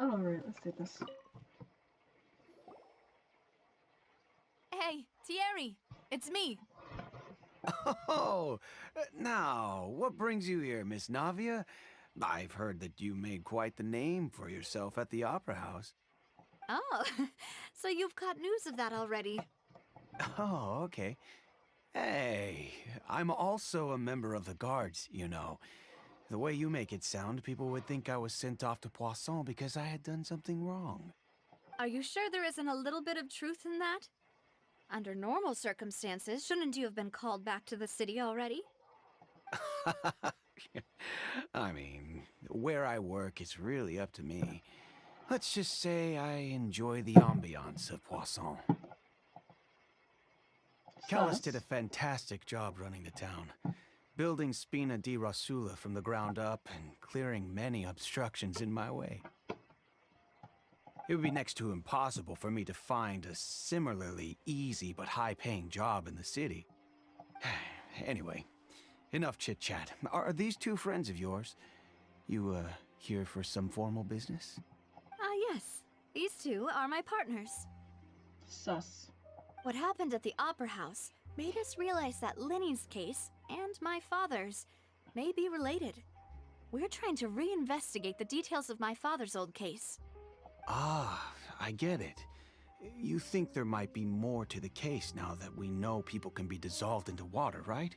Alright, let's do this. Hey, Thierry, it's me. Oh, now, what brings you here, Miss Navia? I've heard that you made quite the name for yourself at the Opera House. Oh, so you've caught news of that already. Oh, okay. Hey, I'm also a member of the guards, you know. The way you make it sound, people would think I was sent off to Poisson because I had done something wrong. Are you sure there isn't a little bit of truth in that? Under normal circumstances, shouldn't you have been called back to the city already? I mean, where I work is really up to me. Let's just say I enjoy the ambiance of Poisson. Callis did a Sus. fantastic job running the town, building Spina di Rosula from the ground up and clearing many obstructions in my way. It would be next to impossible for me to find a similarly easy but high-paying job in the city. Anyway, enough chit-chat. Are these two friends of yours? You, here for some formal business? Ah, yes. These two are my partners. Sus. What happened at the Opera House made us realize that Linny's case and my father's may be related. We're trying to reinvestigate the details of my father's old case. Ah, I get it. You think there might be more to the case now that we know people can be dissolved into water, right?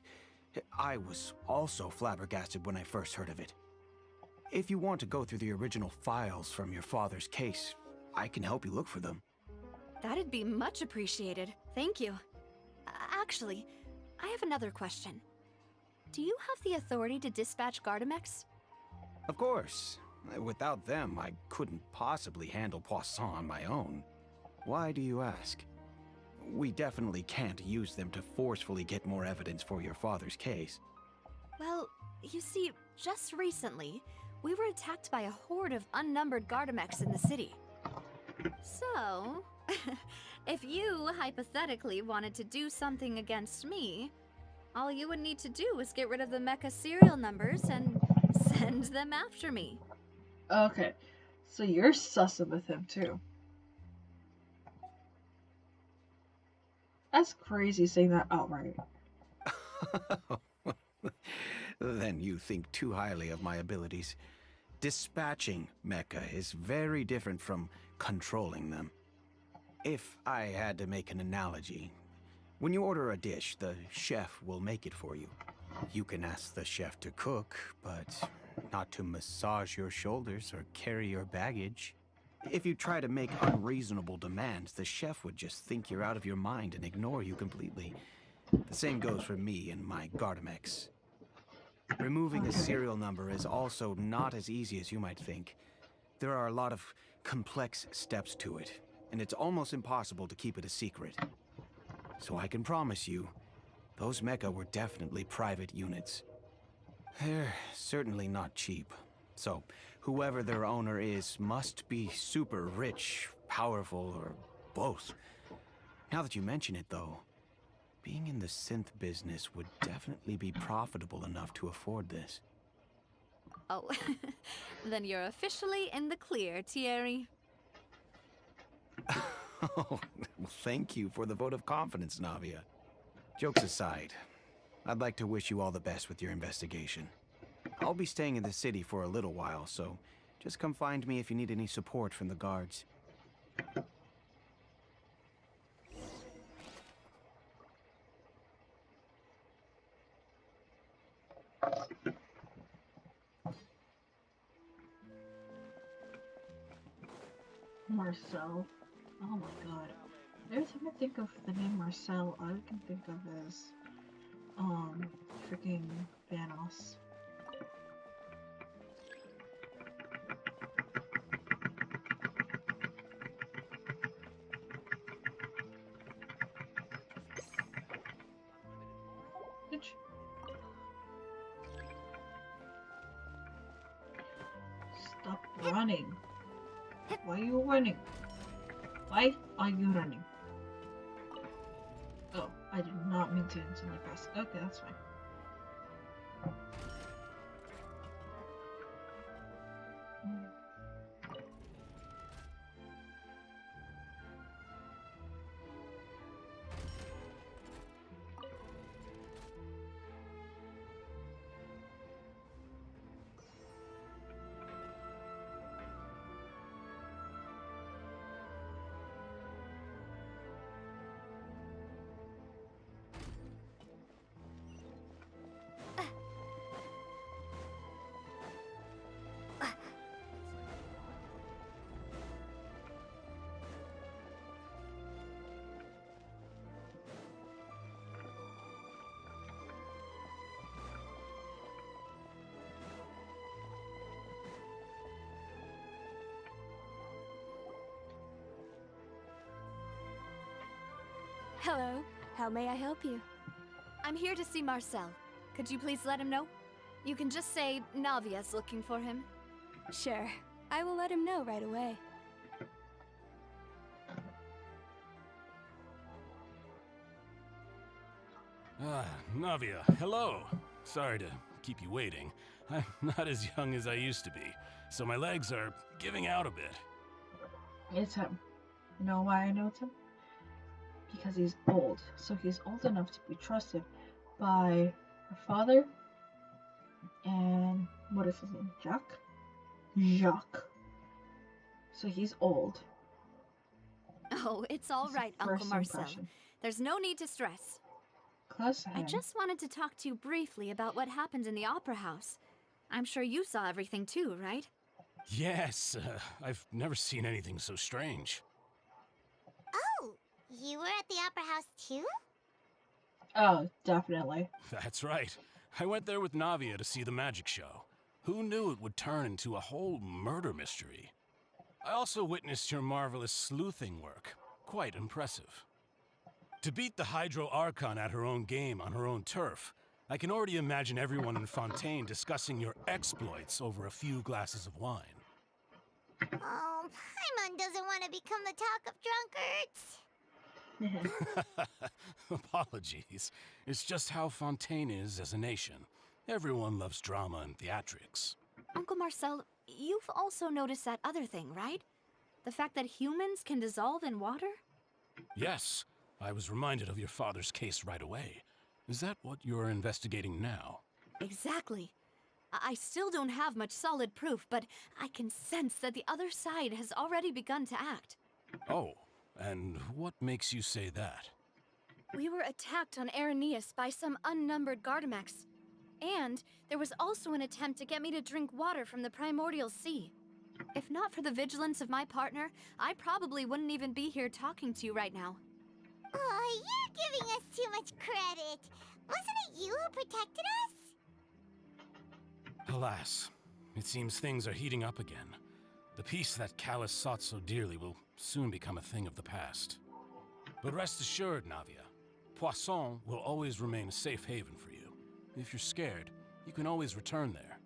I was also flabbergasted when I first heard of it. If you want to go through the original files from your father's case, I can help you look for them. That'd be much appreciated. Thank you. Actually, I have another question. Do you have the authority to dispatch Gardamex? Of course. Without them, I couldn't possibly handle Poisson on my own. Why do you ask? We definitely can't use them to forcefully get more evidence for your father's case. Well, you see, just recently, we were attacked by a horde of unnumbered Gardamex in the city. So, if you hypothetically wanted to do something against me, all you would need to do is get rid of the mecha serial numbers and send them after me. Okay. So you're sussing with him too. That's crazy saying that outright. Then you think too highly of my abilities. Dispatching mecha is very different from controlling them. If I had to make an analogy, when you order a dish, the chef will make it for you. You can ask the chef to cook, but not to massage your shoulders or carry your baggage. If you try to make unreasonable demands, the chef would just think you're out of your mind and ignore you completely. The same goes for me and my Gardamex. Removing a Okay. serial number is also not as easy as you might think. There are a lot of complex steps to it, and it's almost impossible to keep it a secret. So I can promise you, those mecha were definitely private units. They're certainly not cheap. So, whoever their owner is must be super rich, powerful, or both. Now that you mention it, though, being in the synth business would definitely be profitable enough to afford this. Oh, then you're officially in the clear, Thierry. Oh, well, thank you for the vote of confidence, Navia. Jokes aside, I'd like to wish you all the best with your investigation. I'll be staying in the city for a little while, so just come find me if you need any support from the guards. Marcel. Oh my god. Every time I think of the name Marcel, all I can think of is freaking Thanos. Bitch. Stop running. Why are you running? Why are you running? Oh, I did not mean to instantly press. Okay, that's fine. Hello. How may I help you? I'm here to see Marcel. Could you please let him know? You can just say Navia's looking for him. Sure. I will let him know right away. Navia, hello. Sorry to keep you waiting. I'm not as young as I used to be, so my legs are giving out a bit. It's him. You know why I know it's him? Because he's old. So he's old enough to be trusted by her father and what is his name? Jacques? Jacques. So he's old. Oh, it's all right, Uncle First Marcel. impression. There's no need to stress. Close to him. I just wanted to talk to you briefly about what happened in the Opera House. I'm sure you saw everything too, right? Yes, I've never seen anything so strange. Oh, you were at the Opera House too? Oh, definitely. That's right. I went there with Navia to see the magic show. Who knew it would turn into a whole murder mystery? I also witnessed your marvelous sleuthing work. Quite impressive. To beat the Hydro Archon at her own game on her own turf, I can already imagine everyone in Fontaine discussing your exploits over a few glasses of wine. Oh, Paimon doesn't want to become the talk of drunkards. Apologies. It's just how Fontaine is as a nation. Everyone loves drama and theatrics. Uncle Marcel, you've also noticed that other thing, right? The fact that humans can dissolve in water? Yes, I was reminded of your father's case right away. Is that what you're investigating now? Exactly. I still don't have much solid proof, but I can sense that the other side has already begun to act. Oh, and what makes you say that? We were attacked on Araneus by some unnumbered Gardamex. And there was also an attempt to get me to drink water from the primordial sea. If not for the vigilance of my partner, I probably wouldn't even be here talking to you right now. Oh, you're giving us too much credit. Wasn't it you who protected us? Alas, it seems things are heating up again. The peace that Callus sought so dearly will soon become a thing of the past. But rest assured, Navia, Poisson will always remain a safe haven for you. If you're scared, you can always return there.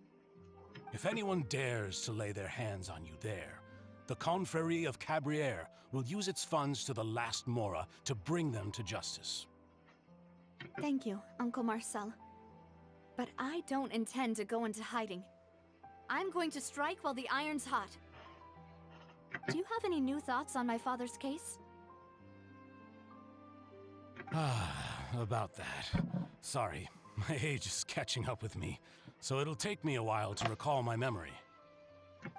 If anyone dares to lay their hands on you there, the Confrérie of Cabrières will use its funds to the last Mora to bring them to justice. Thank you, Uncle Marcel. But I don't intend to go into hiding. I'm going to strike while the iron's hot. Do you have any new thoughts on my father's case? About that. Sorry, my age is catching up with me, so it'll take me a while to recall my memory.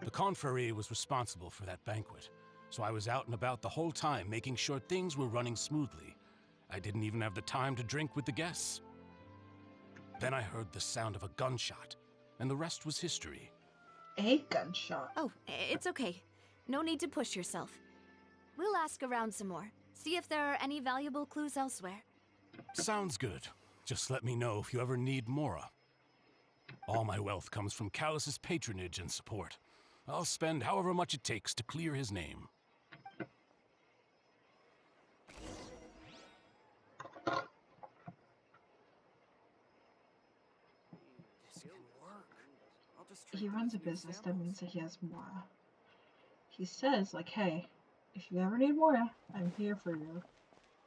The Confrérie was responsible for that banquet, so I was out and about the whole time making sure things were running smoothly. I didn't even have the time to drink with the guests. Then I heard the sound of a gunshot, and the rest was history. A gunshot. Oh, it's okay. No need to push yourself. We'll ask around some more. See if there are any valuable clues elsewhere. Sounds good. Just let me know if you ever need Mora. All my wealth comes from Callus's patronage and support. I'll spend however much it takes to clear his name. He runs a business, that means that he has Mora. He says, like, hey, if you ever need Mora, I'm here for you.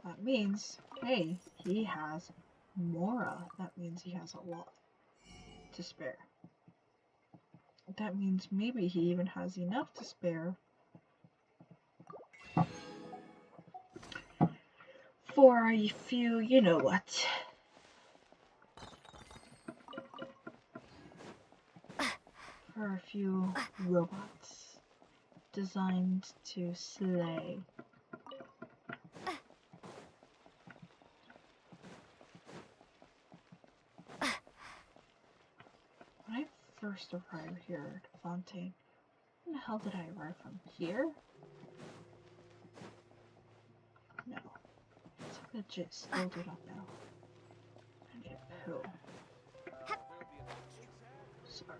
That means, hey, he has Mora. That means he has a lot to spare. That means maybe he even has enough to spare for a few, you know what. For a few robots designed to slay. When I first arrived here at Fontaine, where the hell did I arrive from? Here? No. It's legit still do not know. I need a poo. Sorry.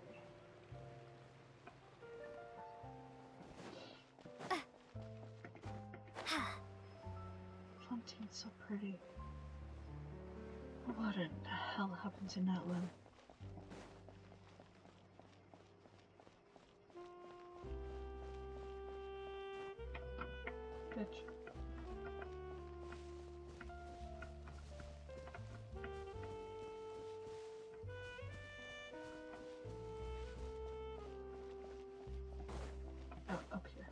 Fontaine's so pretty. What in the hell happened to Netlin? Bitch. Oh, up here.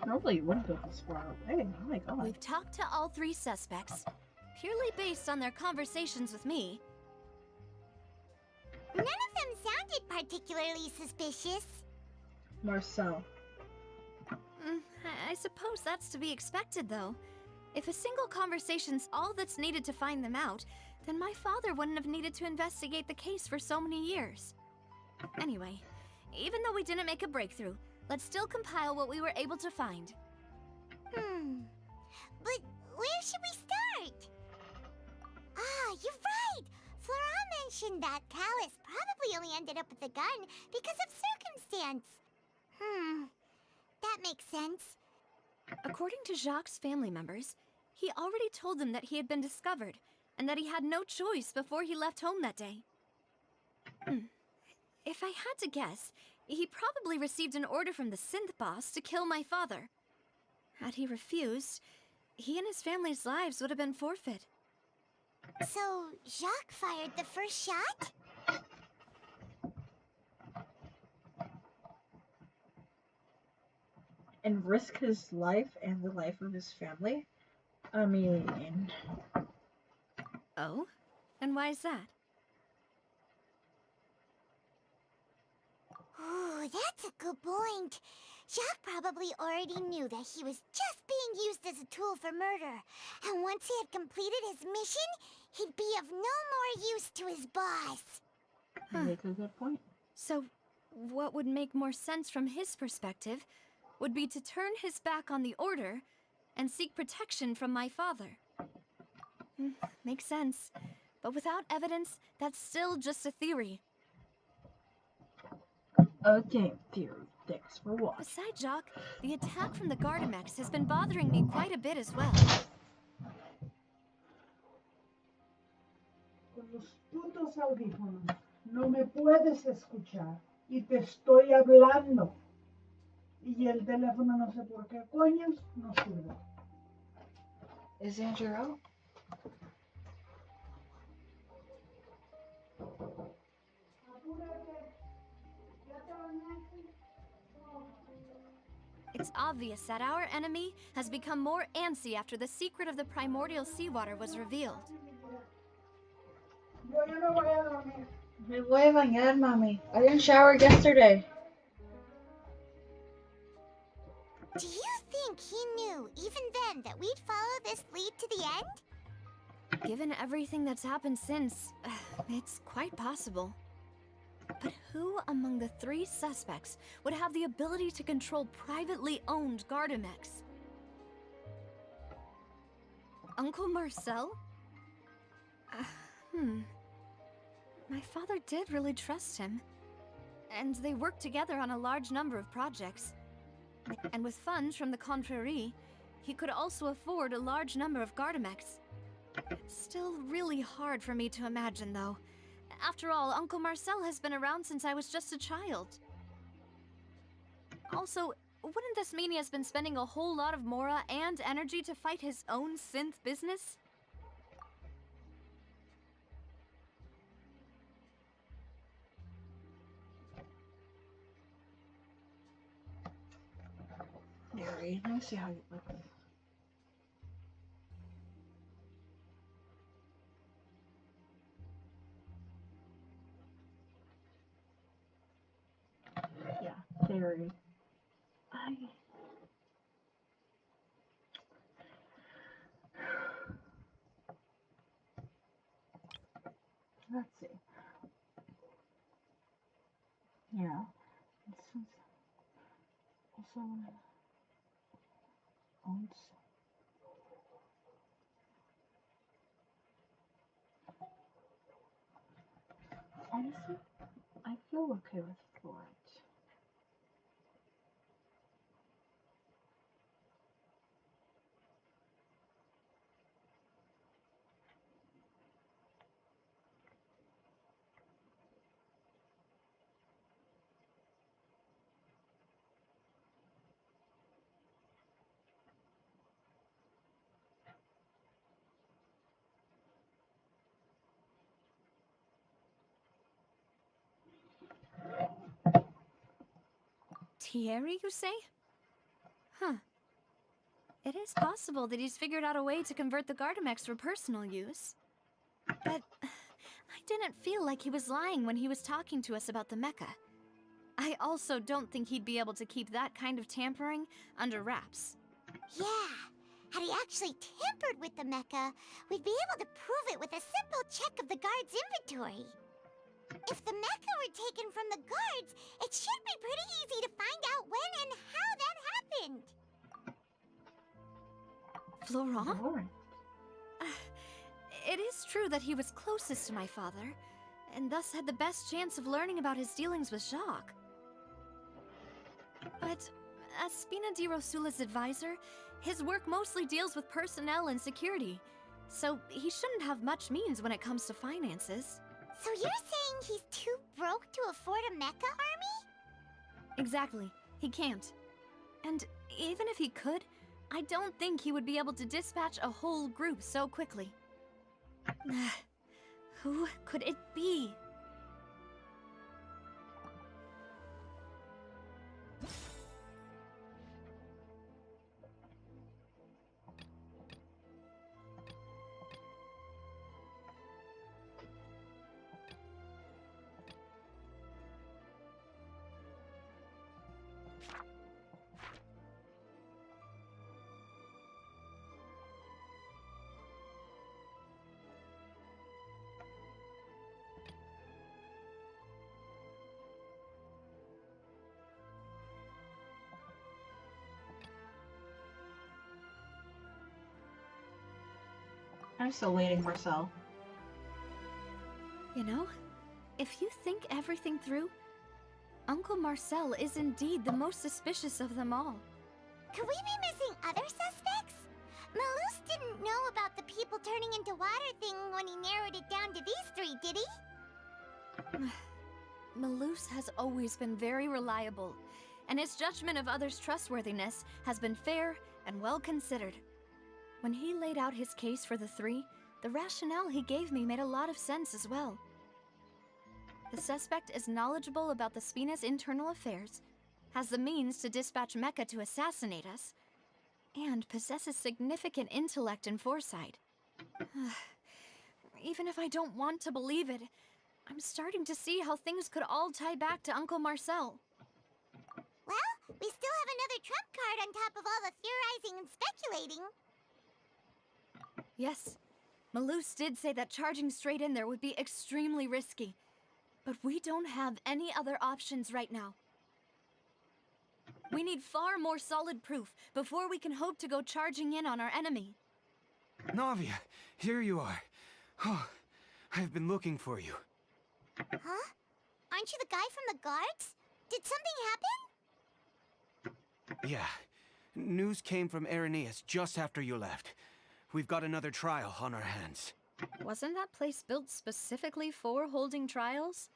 Normally you wouldn't go this far away. Oh my god. We've talked to all 3 suspects, purely based on their conversations with me. None of them sounded particularly suspicious. Marcel. I suppose that's to be expected, though. If a single conversation's all that's needed to find them out, then my father wouldn't have needed to investigate the case for so many years. Anyway, even though we didn't make a breakthrough, let's still compile what we were able to find. But where should we start? Ah, you're right! Flora mentioned that Callus probably only ended up with the gun because of circumstance. That makes sense. According to Jacques' family members, he already told them that he had been discovered, and that he had no choice before he left home that day. If I had to guess, he probably received an order from the synth boss to kill my father. Had he refused, he and his family's lives would have been forfeit. So, Jacques fired the first shot? And risk his life and the life of his family? I mean... Oh? And why is that? Ooh, that's a good point. Jacques probably already knew that he was just being used as a tool for murder. And once he had completed his mission, he'd be of no more use to his boss. You make a good point. So, what would make more sense from his perspective would be to turn his back on the order and seek protection from my father. Makes sense. But without evidence, that's still just a theory. A game theory. Thanks for watching. Besides Jacques, the attack from the Gardamex has been bothering me quite a bit as well. Con los putos audífonos. No me puedes escuchar. Y te estoy hablando. Y el teléfono no sé por qué coños no sirve. Is Andrew out? Apúrate. ¿Ya te bañaste? It's obvious that our enemy has become more antsy after the secret of the primordial seawater was revealed. Yo ya me voy a dormir. Me voy a bañar, mami. I didn't shower yesterday. Do you think he knew, even then, that we'd follow this lead to the end? Given everything that's happened since, it's quite possible. But who among the 3 suspects would have the ability to control privately owned Gardamex? Uncle Marcel? My father did really trust him. And they worked together on a large number of projects. And with funds from the Confrérie, he could also afford a large number of Gardamex. It's still really hard for me to imagine, though. After all, Uncle Marcel has been around since I was just a child. Also, wouldn't this mean he has been spending a whole lot of mora and energy to fight his own synth business? Mary, let me see how you look. Yeah, very. Let's see. Yeah. This one's also owns. Honestly, I feel okay with Florent. Thierry, you say? Huh. It is possible that he's figured out a way to convert the Gardamex for personal use. But I didn't feel like he was lying when he was talking to us about the mecha. I also don't think he'd be able to keep that kind of tampering under wraps. Yeah, had he actually tampered with the mecha, we'd be able to prove it with a simple check of the guard's inventory. If the mecha were taken from the guards, it should be pretty easy to find out when and how that happened. Florent? Florent. It is true that he was closest to my father, and thus had the best chance of learning about his dealings with Jacques. But as Spina di Rosula's advisor, his work mostly deals with personnel and security, so he shouldn't have much means when it comes to finances. So you're saying he's too broke to afford a mecha army? Exactly. He can't. And even if he could, I don't think he would be able to dispatch a whole group so quickly. Who could it be? I'm still waiting, Marcel. You know, if you think everything through, Uncle Marcel is indeed the most suspicious of them all. Could we be missing other suspects? Malus didn't know about the people turning into water thing when he narrowed it down to these three, did he? Malus has always been very reliable, and his judgment of others' trustworthiness has been fair and well considered. When he laid out his case for the three, the rationale he gave me made a lot of sense as well. The suspect is knowledgeable about the Spina's internal affairs, has the means to dispatch Mecha to assassinate us, and possesses significant intellect and foresight. Even if I don't want to believe it, I'm starting to see how things could all tie back to Uncle Marcel. Well, we still have another trump card on top of all the theorizing and speculating. Yes, Malus did say that charging straight in there would be extremely risky, but we don't have any other options right now. We need far more solid proof before we can hope to go charging in on our enemy. Navia, here you are. Oh, I've been looking for you. Huh? Aren't you the guy from the guards? Did something happen? Yeah. News came from Irenaeus just after you left. We've got another trial on our hands. Wasn't that place built specifically for holding trials?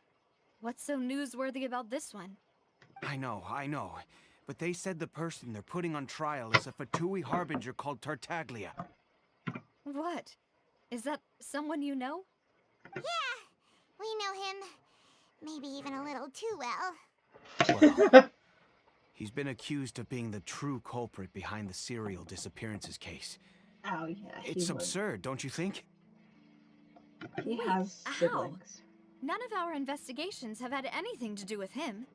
What's so newsworthy about this one? I know. But they said the person they're putting on trial is a Fatui harbinger called Tartaglia. What? Is that someone you know? Yeah, we know him. Maybe even a little too well. Well, he's been accused of being the true culprit behind the serial disappearances case. Oh, yeah. It's absurd, don't you think? He Wait, has how? siblings. None of our investigations have had anything to do with him.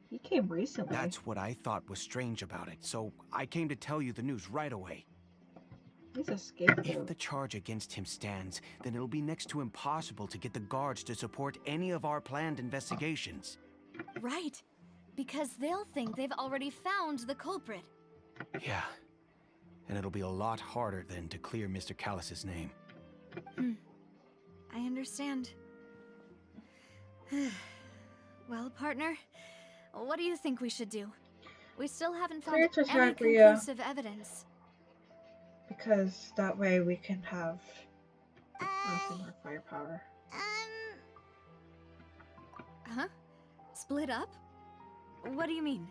He came recently. That's what I thought was strange about it, so I came to tell you the news right away. He's a If scapegoat. the charge against him stands, then it'll be next to impossible to get the guards to support any of our planned investigations. Right. Because they'll think they've already found the culprit. Yeah. And it'll be a lot harder then to clear Mr. Callus's name. I understand. Well, partner, what do you think we should do? We still haven't found Clear to any Tartaglia. conclusive evidence. Because that way we can have honestly Uh, more firepower. Huh? Split up? What do you mean?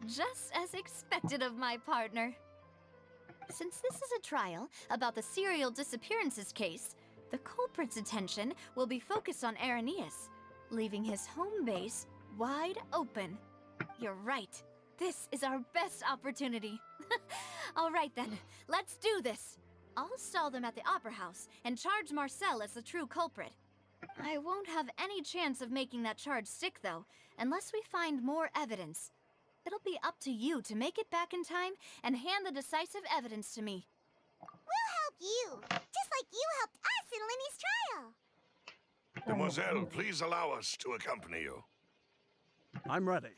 Just as expected of my partner. Since this is a trial about the serial disappearances case, the culprit's attention will be focused on Irenaeus, leaving his home base wide open. You're right. This is our best opportunity. All right then, let's do this. I'll stall them at the Opera House and charge Marcel as the true culprit. I won't have any chance of making that charge stick, though, unless we find more evidence. It'll be up to you to make it back in time and hand the decisive evidence to me. We'll help you, just like you helped us in Linny's trial. Mademoiselle, please allow us to accompany you. I'm ready.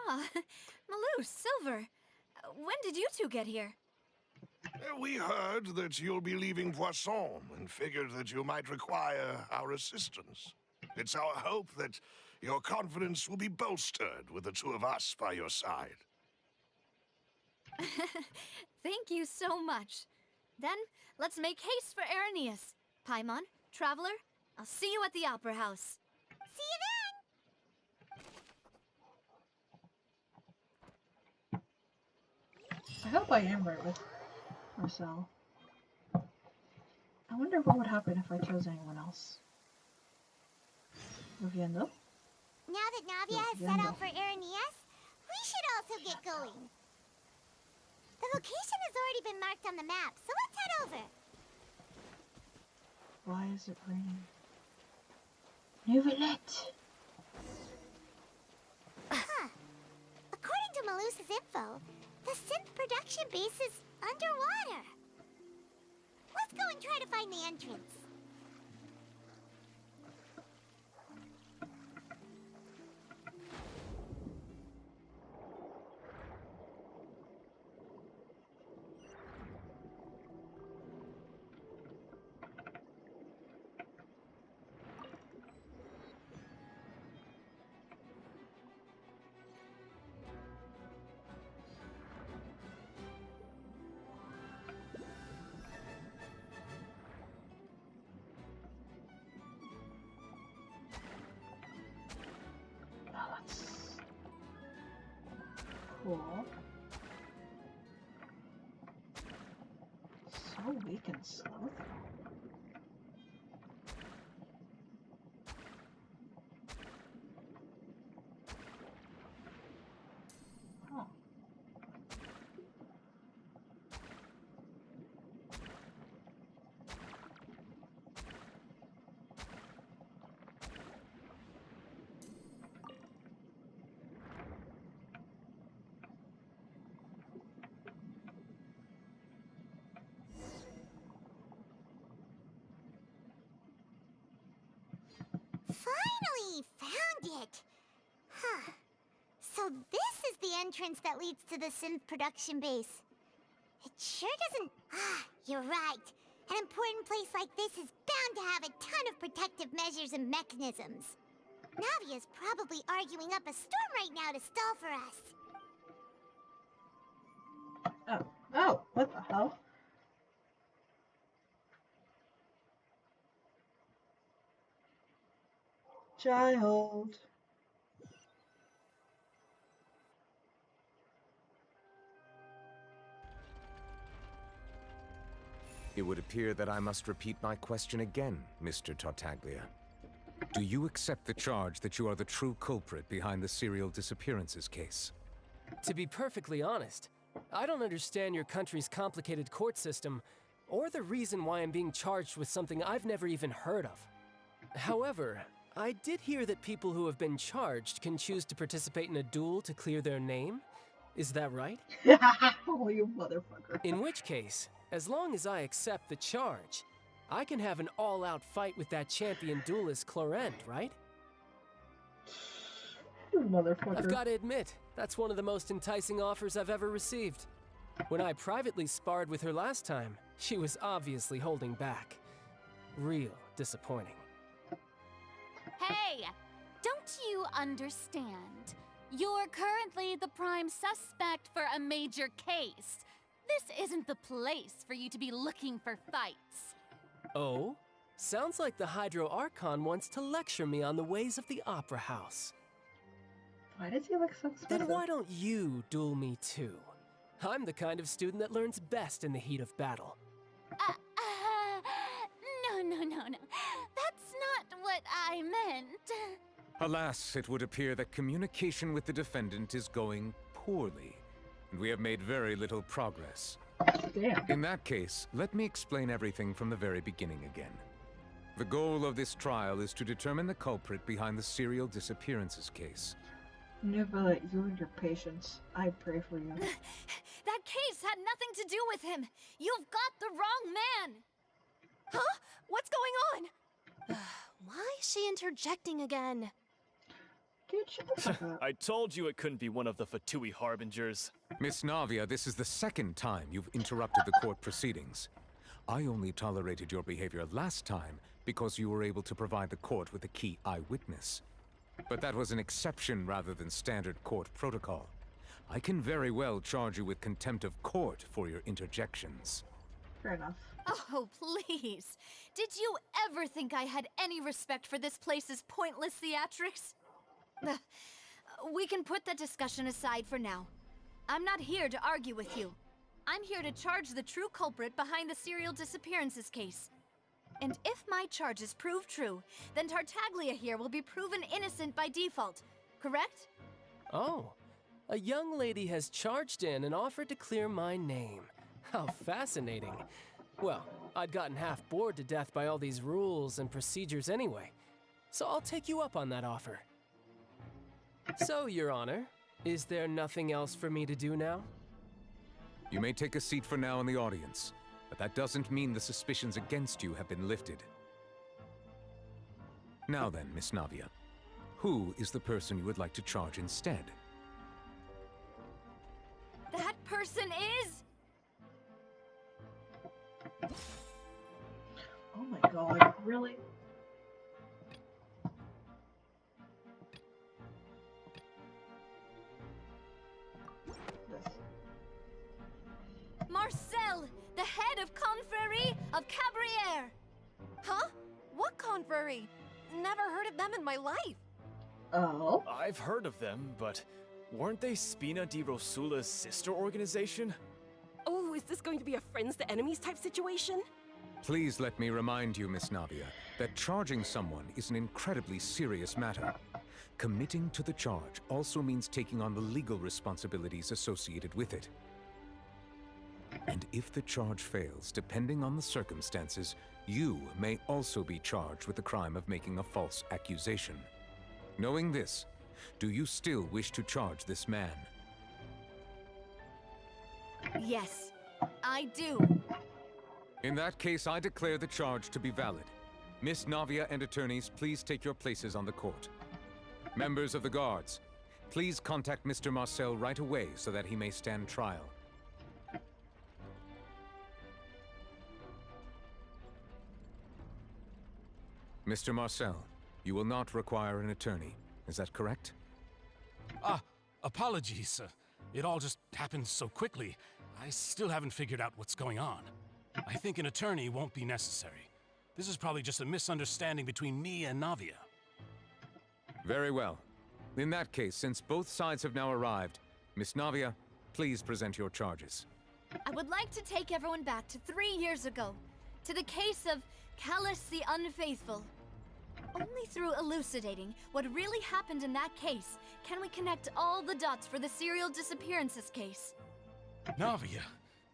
Ah, Malou, Silver. When did you two get here? We heard that you'll be leaving Poisson and figured that you might require our assistance. It's our hope that your confidence will be bolstered with the two of us by your side. Thank you so much. Then, let's make haste for Irenaeus. Paimon, Traveler, I'll see you at the Opera House. See you I hope I am right with Marcel. I wonder what would happen if I chose anyone else. Viviendo? then. Now that Navia has set out for Irenaeus, we should also get going. The location has already been marked on the map, so let's head over. Why is it raining? Nouvellette! Huh. According to Malusa's info, the synth production base is underwater. Let's go and try to find the entrance. Oh, that's cool. So weak and slow though. Huh. Finally found it! Huh. So this is the entrance that leads to the synth production base. It sure doesn't... Ah, you're right. An important place like this is bound to have a ton of protective measures and mechanisms. Navia's probably arguing up a storm right now to stall for us. Oh. Oh, what the hell? Child. It would appear that I must repeat my question again, Mr. Tartaglia. Do you accept the charge that you are the true culprit behind the serial disappearances case? To be perfectly honest, I don't understand your country's complicated court system, or the reason why I'm being charged with something I've never even heard of. However, I did hear that people who have been charged can choose to participate in a duel to clear their name. Is that right? Oh, you motherfucker. In which case, as long as I accept the charge, I can have an all-out fight with that champion duelist Clorend, right? You motherfucker. I've got to admit, that's one of the most enticing offers I've ever received. When I privately sparred with her last time, she was obviously holding back. Real disappointing. Hey! Don't you understand? You're currently the prime suspect for a major case. This isn't the place for you to be looking for fights. Oh? Sounds like the Hydro Archon wants to lecture me on the ways of the Opera House. Why does he look so expressive? Then why don't you duel me too? I'm the kind of student that learns best in the heat of battle. No. That's not what I meant. Alas, it would appear that communication with the defendant is going poorly, and we have made very little progress. Damn. In that case, let me explain everything from the very beginning again. The goal of this trial is to determine the culprit behind the serial disappearances case. Nuva, you and your patience. I pray for you. That case had nothing to do with him. You've got the wrong man. Huh? What's going on? Why is she interjecting again? Dude, shut the fuck up. I told you it couldn't be one of the Fatui Harbingers. Miss Navia, this is the second time you've interrupted the court proceedings. I only tolerated your behavior last time because you were able to provide the court with a key eyewitness. But that was an exception rather than standard court protocol. I can very well charge you with contempt of court for your interjections. Fair enough. Oh, please. Did you ever think I had any respect for this place's pointless theatrics? We can put that discussion aside for now. I'm not here to argue with you. I'm here to charge the true culprit behind the serial disappearances case. And if my charges prove true, then Tartaglia here will be proven innocent by default, correct? Oh, a young lady has charged in and offered to clear my name. How fascinating. Well, I'd gotten half bored to death by all these rules and procedures anyway, so I'll take you up on that offer. So, Your Honor, is there nothing else for me to do now? You may take a seat for now in the audience, but that doesn't mean the suspicions against you have been lifted. Now then, Miss Navia, who is the person you would like to charge instead? That person is... Oh my god, really? This. Marcel, the head of Confrérie of Cabrières. Huh? What Confrérie? Never heard of them in my life. Oh? I've heard of them, but weren't they Spina di Rosula's sister organization? Oh, is this going to be a friends to enemies type situation? Please let me remind you, Miss Navia, that charging someone is an incredibly serious matter. Committing to the charge also means taking on the legal responsibilities associated with it. And if the charge fails, depending on the circumstances, you may also be charged with the crime of making a false accusation. Knowing this, do you still wish to charge this man? Yes, I do. In that case, I declare the charge to be valid. Miss Navia and attorneys, please take your places on the court. Members of the guards, please contact Mr. Marcel right away so that he may stand trial. Mr. Marcel, you will not require an attorney. Is that correct? Apologies. It all just happened so quickly. I still haven't figured out what's going on. I think an attorney won't be necessary. This is probably just a misunderstanding between me and Navia. Very well. In that case, since both sides have now arrived, Miss Navia, please present your charges. I would like to take everyone back to 3 years ago, to the case of Callus the Unfaithful. Only through elucidating what really happened in that case can we connect all the dots for the serial disappearances case. Navia,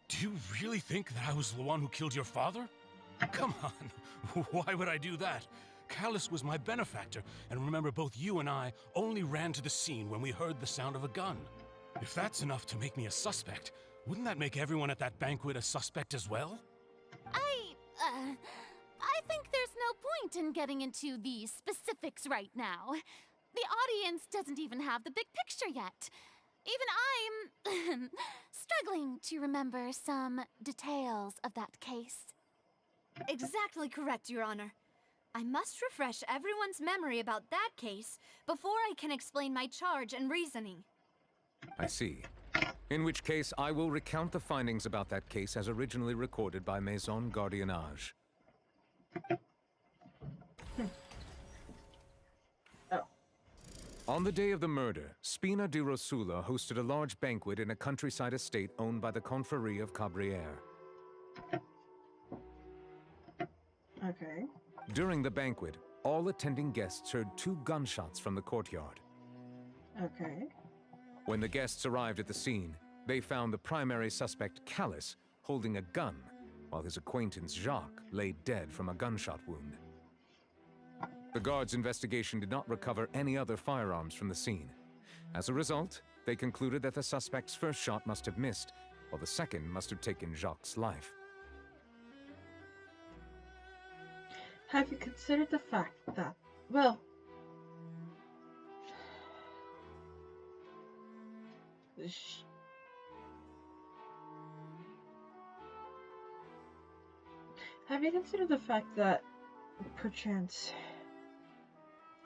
do you really think that I was the one who killed your father? Come on, why would I do that? Callus was my benefactor, and remember both you and I only ran to the scene when we heard the sound of a gun. If that's enough to make me a suspect, wouldn't that make everyone at that banquet a suspect as well? I think there's no point in getting into the specifics right now. The audience doesn't even have the big picture yet. Even I'm struggling to remember some details of that case. Exactly correct, Your Honor. I must refresh everyone's memory about that case before I can explain my charge and reasoning. I see. In which case, I will recount the findings about that case as originally recorded by Maison Gardiennage. On the day of the murder, Spina di Rosula hosted a large banquet in a countryside estate owned by the Confrérie of Cabrières. Okay. During the banquet, all attending guests heard 2 gunshots from the courtyard. Okay. When the guests arrived at the scene, they found the primary suspect, Callus, holding a gun, while his acquaintance, Jacques, lay dead from a gunshot wound. The guards' investigation did not recover any other firearms from the scene. As a result, they concluded that the suspect's first shot must have missed, while the second must have taken Jacques' life. Have you considered the fact that, well, have you considered the fact that perchance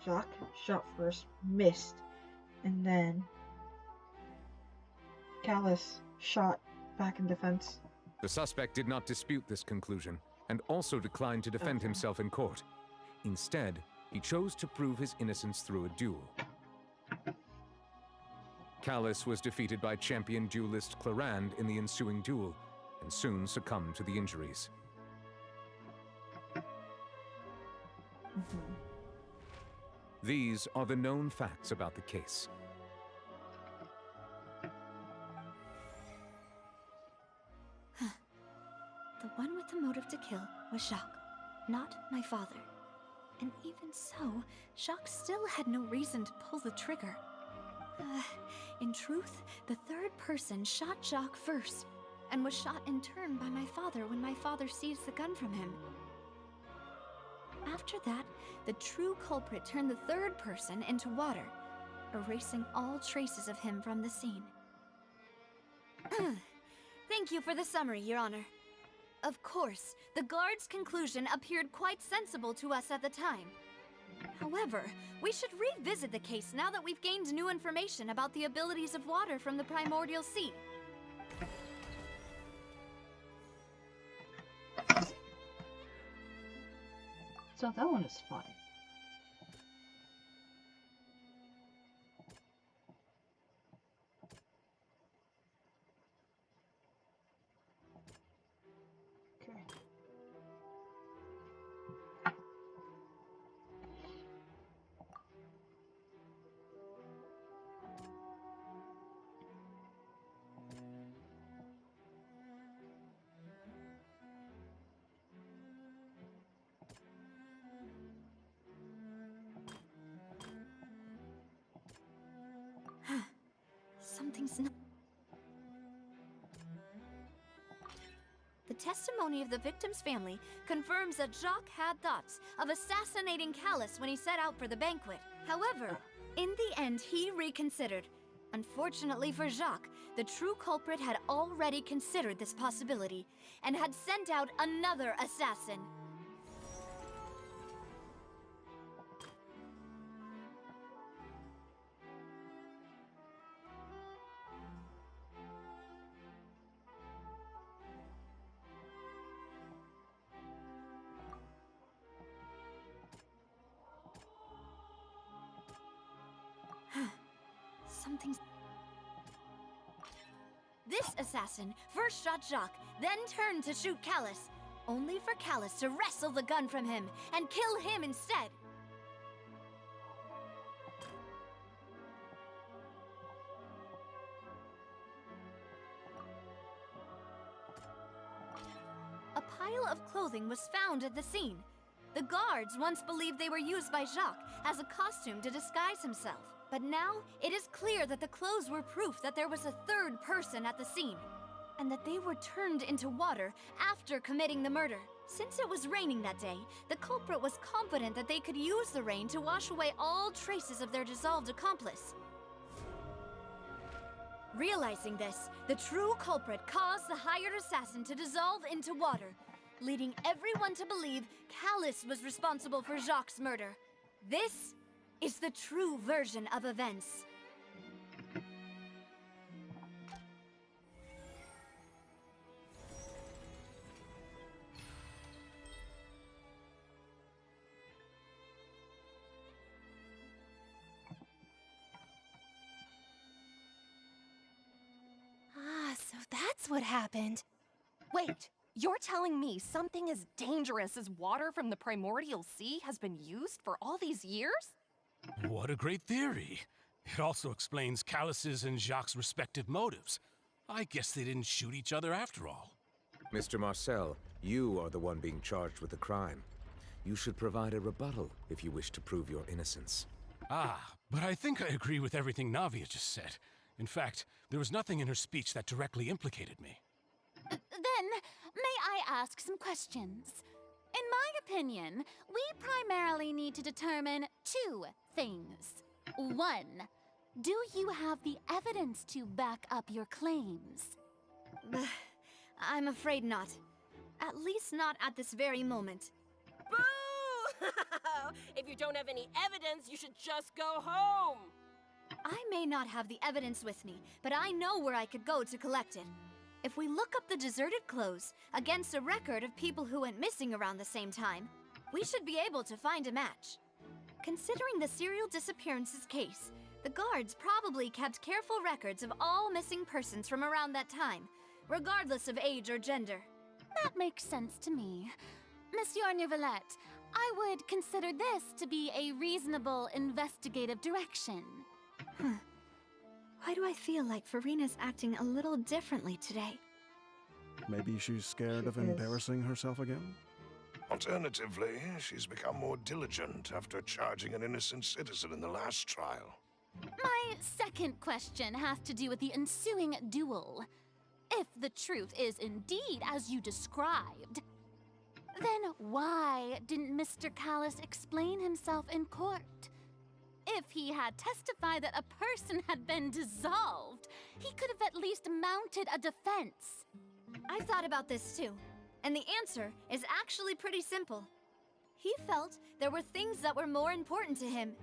Jacques shot first, missed, and then Callus shot back in defense? The suspect did not dispute this conclusion, and also declined to defend himself in court. Instead, he chose to prove his innocence through a duel. Callus was defeated by champion duelist Clarande in the ensuing duel, and soon succumbed to the injuries. These are the known facts about the case. The one with the motive to kill was Jacques, not my father. And even so, Jacques still had no reason to pull the trigger. In truth, the third person shot Jacques first, and was shot in turn by my father when my father seized the gun from him. After that, the true culprit turned the third person into water, erasing all traces of him from the scene. Thank you for the summary, Your Honor. Of course, the guard's conclusion appeared quite sensible to us at the time. However, we should revisit the case now that we've gained new information about the abilities of water from the primordial sea. So that one is fine. Okay. Something's not... The testimony of the victim's family confirms that Jacques had thoughts of assassinating Callus when he set out for the banquet. However, in the end, he reconsidered. Unfortunately for Jacques, the true culprit had already considered this possibility and had sent out another assassin. Something's... This assassin first shot Jacques, then turned to shoot Callus, only for Callus to wrestle the gun from him and kill him instead. A pile of clothing was found at the scene. The guards once believed they were used by Jacques as a costume to disguise himself. But now, it is clear that the clothes were proof that there was a third person at the scene, and that they were turned into water after committing the murder. Since it was raining that day, the culprit was confident that they could use the rain to wash away all traces of their dissolved accomplice. Realizing this, the true culprit caused the hired assassin to dissolve into water, leading everyone to believe Callus was responsible for Jacques' murder. This is the true version of events. So that's what happened. Wait, you're telling me something as dangerous as water from the primordial sea has been used for all these years? What a great theory. It also explains Callus's and Jacques' respective motives. I guess they didn't shoot each other after all. Mr. Marcel, you are the one being charged with the crime. You should provide a rebuttal if you wish to prove your innocence. But I think I agree with everything Navia just said. In fact, there was nothing in her speech that directly implicated me. Then, may I ask some questions? In my opinion, we primarily need to determine two things. One, do you have the evidence to back up your claims? I'm afraid not. At least not at this very moment. Boo! If you don't have any evidence, you should just go home! I may not have the evidence with me, but I know where I could go to collect it. If we look up the deserted clothes against a record of people who went missing around the same time, we should be able to find a match. Considering the serial disappearances case, the guards probably kept careful records of all missing persons from around that time, regardless of age or gender. That makes sense to me. Monsieur Neuvillette, I would consider this to be a reasonable investigative direction. Why do I feel like Farina's acting a little differently today? Maybe she's scared of embarrassing herself again? Alternatively, she's become more diligent after charging an innocent citizen in the last trial. My second question has to do with the ensuing duel. If the truth is indeed as you described, then why didn't Mr. Callus explain himself in court? If he had testified that a person had been dissolved, he could have at least mounted a defense. I thought about this too, and the answer is actually pretty simple. He felt there were things that were more important to him.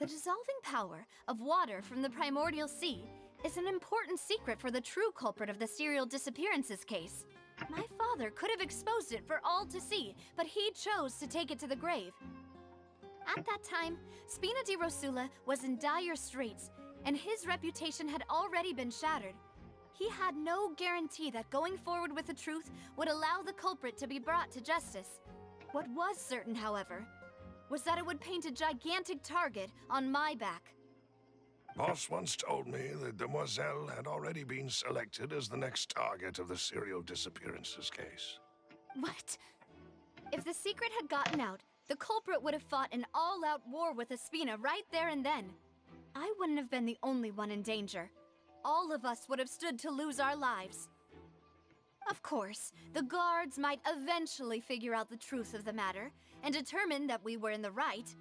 The dissolving power of water from the primordial sea is an important secret for the true culprit of the serial disappearances case. My father could have exposed it for all to see, but he chose to take it to the grave. At that time, Spina di Rosula was in dire straits, and his reputation had already been shattered. He had no guarantee that going forward with the truth would allow the culprit to be brought to justice. What was certain, however, was that it would paint a gigantic target on my back. Boss once told me that Demoiselle had already been selected as the next target of the serial disappearances case. What? If the secret had gotten out, the culprit would have fought an all-out war with Espina right there and then. I wouldn't have been the only one in danger. All of us would have stood to lose our lives. Of course, the guards might eventually figure out the truth of the matter and determine that we were in the right.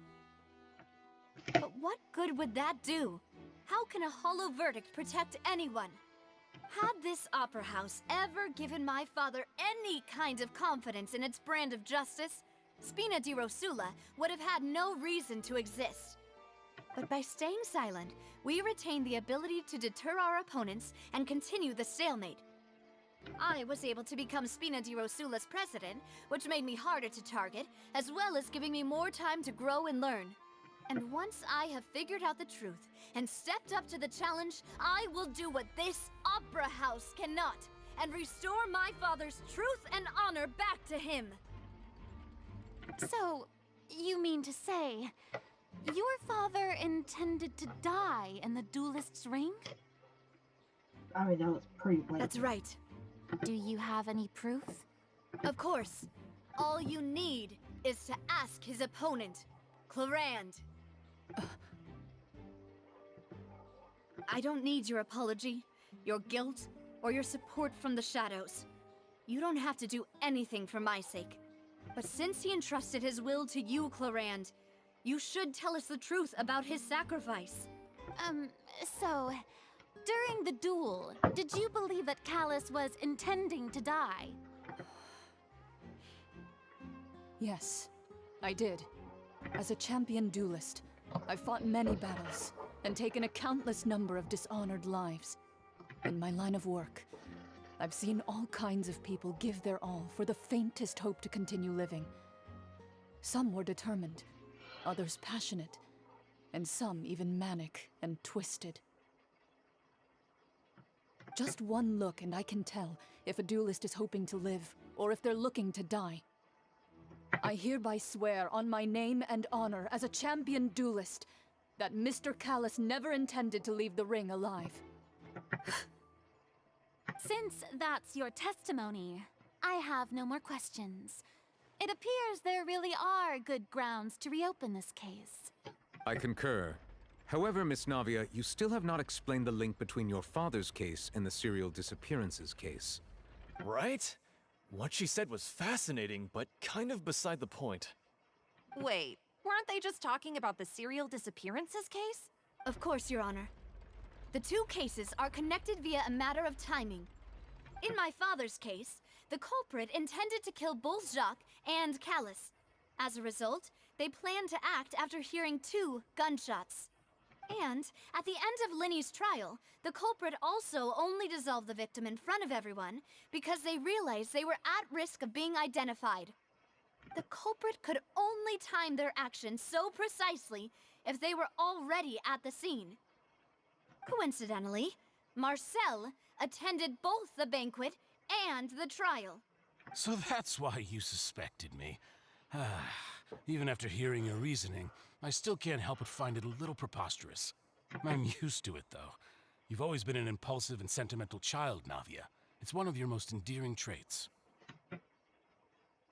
But what good would that do? How can a hollow verdict protect anyone? Had this opera house ever given my father any kind of confidence in its brand of justice, Spina di Rosula would have had no reason to exist. But by staying silent, we retained the ability to deter our opponents and continue the stalemate. I was able to become Spina di Rosula's president, which made me harder to target, as well as giving me more time to grow and learn. And once I have figured out the truth and stepped up to the challenge, I will do what this opera house cannot, and restore my father's truth and honor back to him. So, you mean to say, your father intended to die in the duelist's ring? I mean, that was pretty blatant. That's right. Do you have any proof? Of course. All you need is to ask his opponent, Clarand. I don't need your apology, your guilt, or your support from the shadows. You don't have to do anything for my sake. But since he entrusted his will to you, Clarand, you should tell us the truth about his sacrifice. So, During the duel, did you believe that Callus was intending to die? Yes, I did. As a champion duelist, I've fought many battles and taken a countless number of dishonored lives. In my line of work, I've seen all kinds of people give their all for the faintest hope to continue living. Some were determined, others passionate, and some even manic and twisted. Just one look and I can tell if a duelist is hoping to live or if they're looking to die. I hereby swear on my name and honor as a champion duelist that Mr. Callus never intended to leave the ring alive. Since that's your testimony, I have no more questions. It appears there really are good grounds to reopen this case. I concur. However, Miss Navia, you still have not explained the link between your father's case and the serial disappearances case. Right? What she said was fascinating, but kind of beside the point. Wait, weren't they just talking about the serial disappearances case? Of course, Your Honor. The two cases are connected via a matter of timing. In my father's case, the culprit intended to kill both Jacques and Callus. As a result, they planned to act after hearing 2 gunshots. And at the end of Linny's trial, the culprit also only dissolved the victim in front of everyone because they realized they were at risk of being identified. The culprit could only time their actions so precisely if they were already at the scene. Coincidentally, Marcel attended both the banquet and the trial. So that's why you suspected me. Even after hearing your reasoning, I still can't help but find it a little preposterous. I'm used to it, though. You've always been an impulsive and sentimental child, Navia. It's one of your most endearing traits.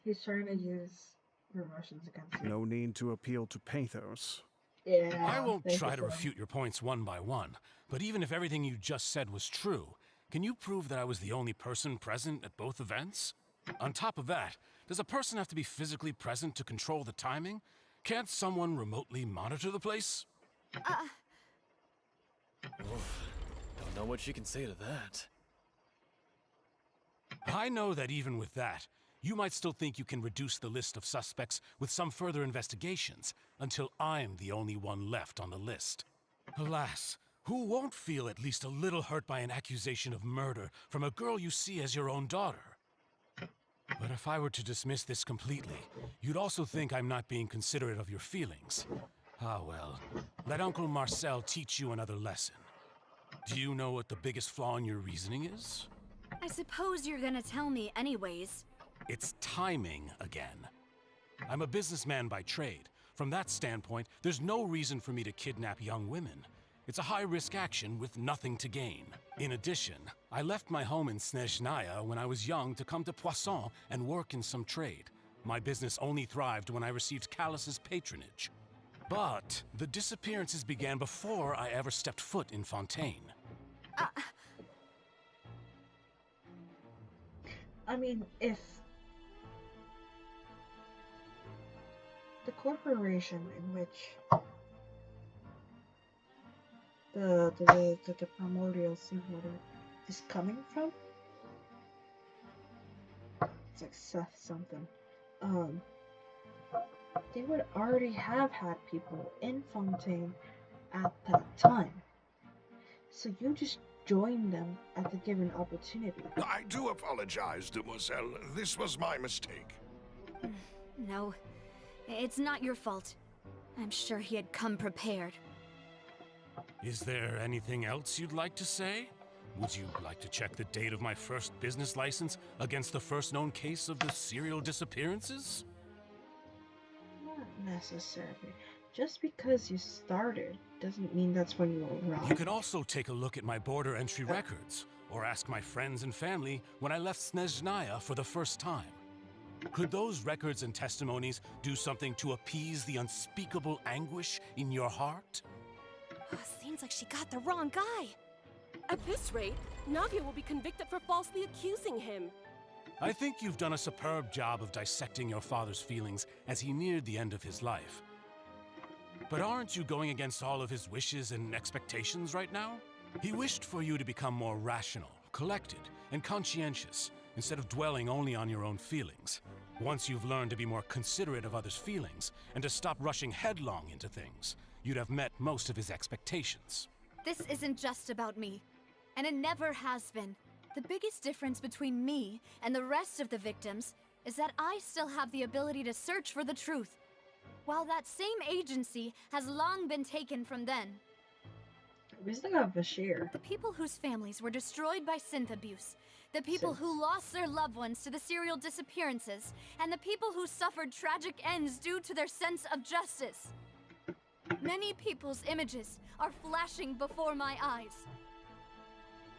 He's trying to use your emotions against you. No need to appeal to pathos. Yeah. I won't thank try you to for refute your points one by one, but even if everything you just said was true, can you prove that I was the only person present at both events? On top of that, does a person have to be physically present to control the timing? Can't someone remotely monitor the place? Oof. Don't know what she can say to that. I know that even with that, you might still think you can reduce the list of suspects with some further investigations, until I'm the only one left on the list. Alas, who won't feel at least a little hurt by an accusation of murder from a girl you see as your own daughter? But if I were to dismiss this completely, you'd also think I'm not being considerate of your feelings. Ah well, let Uncle Marcel teach you another lesson. Do you know what the biggest flaw in your reasoning is? I suppose you're gonna tell me anyways. It's timing again. I'm a businessman by trade. From that standpoint, there's no reason for me to kidnap young women. It's a high-risk action with nothing to gain. In addition, I left my home in Snezhnaya when I was young to come to Poisson and work in some trade. My business only thrived when I received Callus's patronage. But the disappearances began before I ever stepped foot in Fontaine. I mean, if the corporation in which the primordial seawater is coming from, it's like Seth something, they would already have had people in Fontaine at that time. So you just join them at the given opportunity. I do apologize, Demoiselle. This was my mistake. No, it's not your fault. I'm sure he had come prepared. Is there anything else you'd like to say? Would you like to check the date of my first business license against the first known case of the serial disappearances? Not necessarily. Just because you started doesn't mean that's when you were wrong. You can also take a look at my border entry records, or ask my friends and family when I left Snezhnaya for the first time. Could those records and testimonies do something to appease the unspeakable anguish in your heart? Seems like she got the wrong guy. At this rate, Navia will be convicted for falsely accusing him. I think you've done a superb job of dissecting your father's feelings as he neared the end of his life. But aren't you going against all of his wishes and expectations right now? He wished for you to become more rational, collected, and conscientious, instead of dwelling only on your own feelings. Once you've learned to be more considerate of others' feelings, and to stop rushing headlong into things, you'd have met most of his expectations. This isn't just about me, and it never has been. The biggest difference between me and the rest of the victims is that I still have the ability to search for the truth, while that same agency has long been taken from them. We still got Bashir. The people whose families were destroyed by synth abuse, the people who lost their loved ones to the serial disappearances, and the people who suffered tragic ends due to their sense of justice. Many people's images are flashing before my eyes.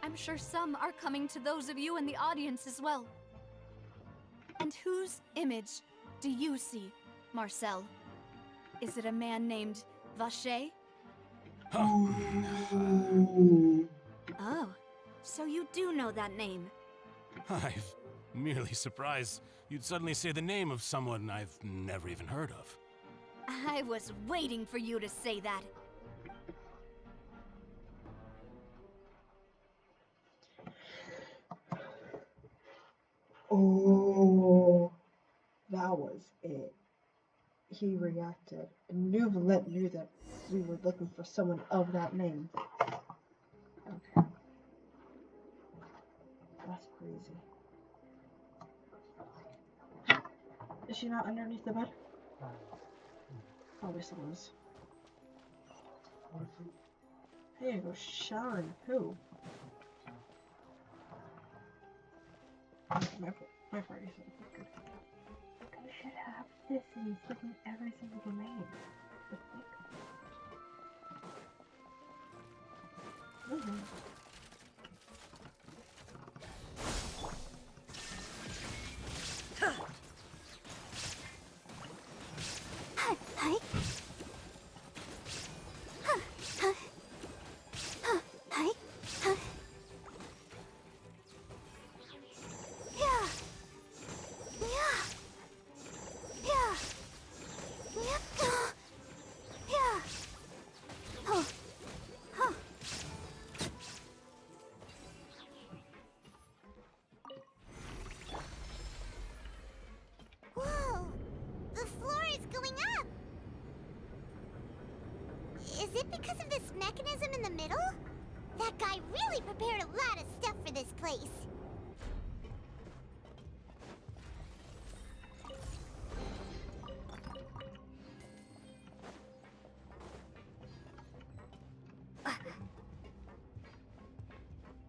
I'm sure some are coming to those of you in the audience as well. And whose image do you see, Marcel? Is it a man named Vacher? Oh, so you do know that name. I'm merely surprised you'd suddenly say the name of someone I've never even heard of. I was waiting for you to say that. Oh, that was it. He reacted. And Nuvalet knew that we were looking for someone of that name. Okay. That's crazy. Is she not underneath the bed? Probably still is. Hey, go showering. Who? My party said good. You should have this and he's looking every single domain. Hi. Whoa! The floor is going up! Is it because of this mechanism in the middle? That guy really prepared a lot of stuff for this place.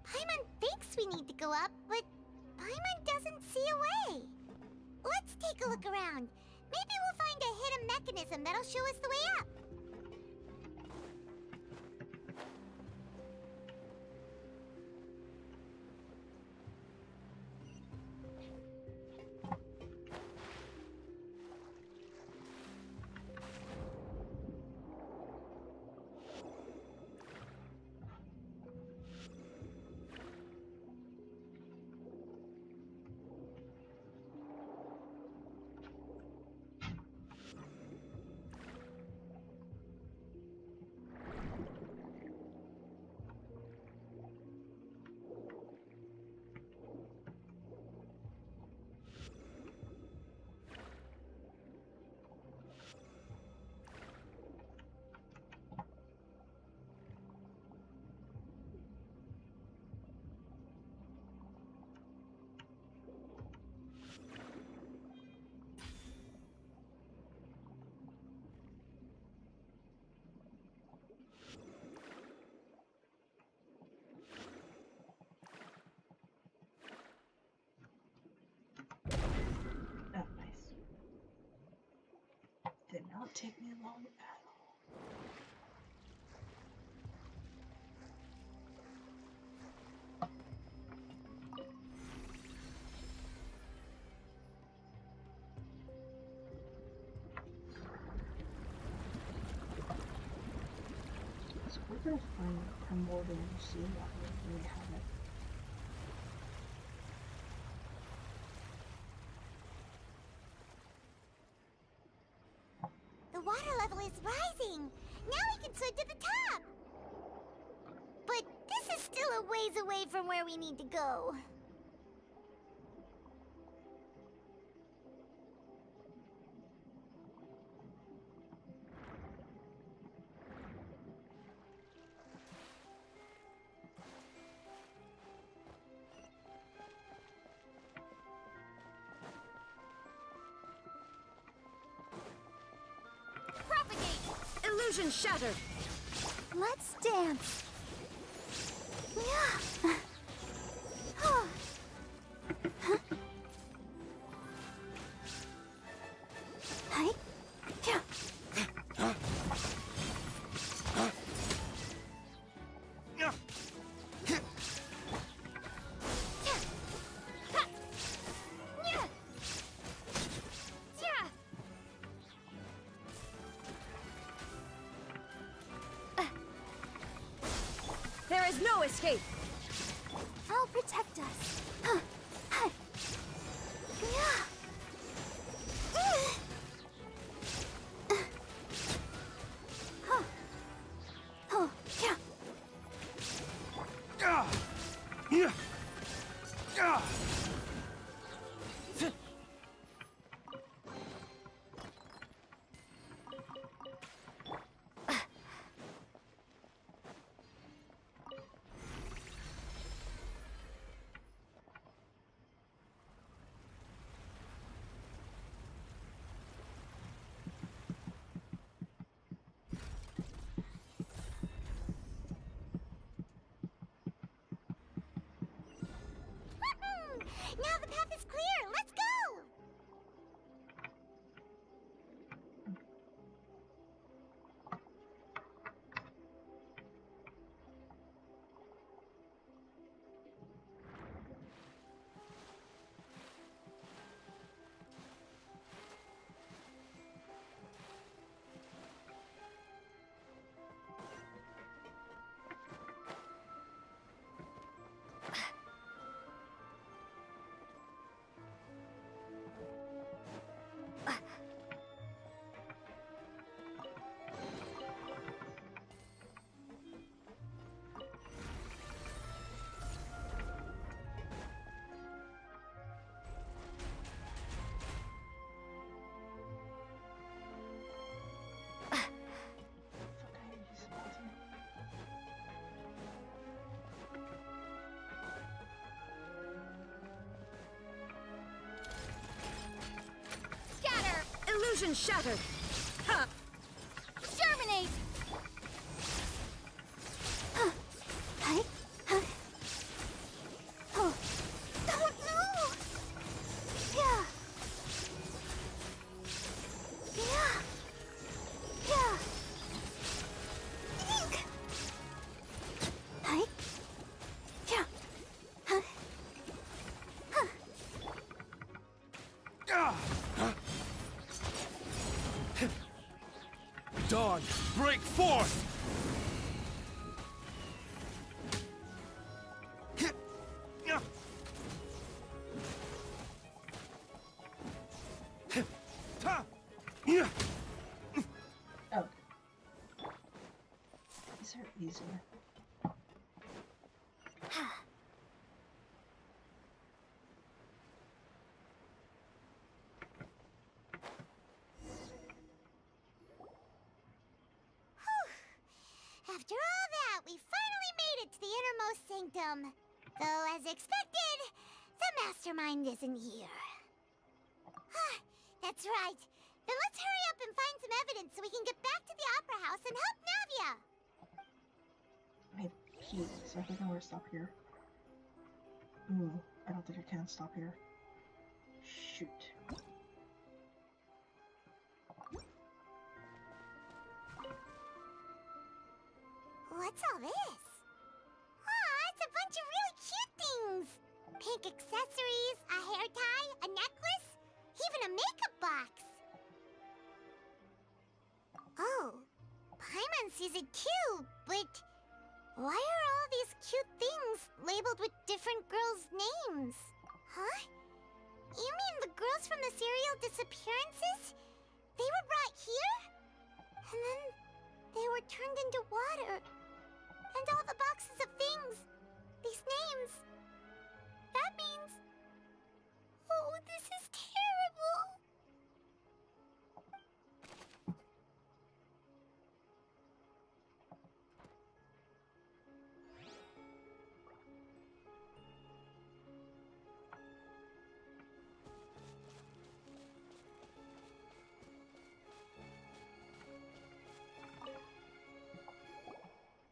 Paimon thinks we need to go up, but Paimon doesn't see a way. Let's take a look around. Maybe we'll find a hidden mechanism that'll show us the way up. Did not take me long at all. So we're gonna find primordial sea water when we have it. The water level is rising. Now we can swim to the top. But This is still a ways away from where we need to go. Propagate! Illusion shattered! Let's dance. Yeah. Hi. Yeah. There is no escape! I'll protect us. Now the path is clear. Let's go. Illusion shattered! Ha! Germinate! Dawn, break forth! Oh. These are easier. After all that, we finally made it to the innermost sanctum. Though, as expected, the mastermind isn't here. That's right. Then let's hurry up and find some evidence so we can get back to the Opera House and help Navia. I peed, so I think I'm gonna stop here. Ooh, I don't think I can stop here. Shoot. What's all this? It's a bunch of really cute things. Pink accessories, a hair tie, a necklace, even a makeup box. Oh, Paimon sees it too, but why are all these cute things labeled with different girls' names? Huh? You mean the girls from the serial disappearances? They were brought here? And then they were turned into water. And all the boxes of things. These names. That means... Oh, this is terrible.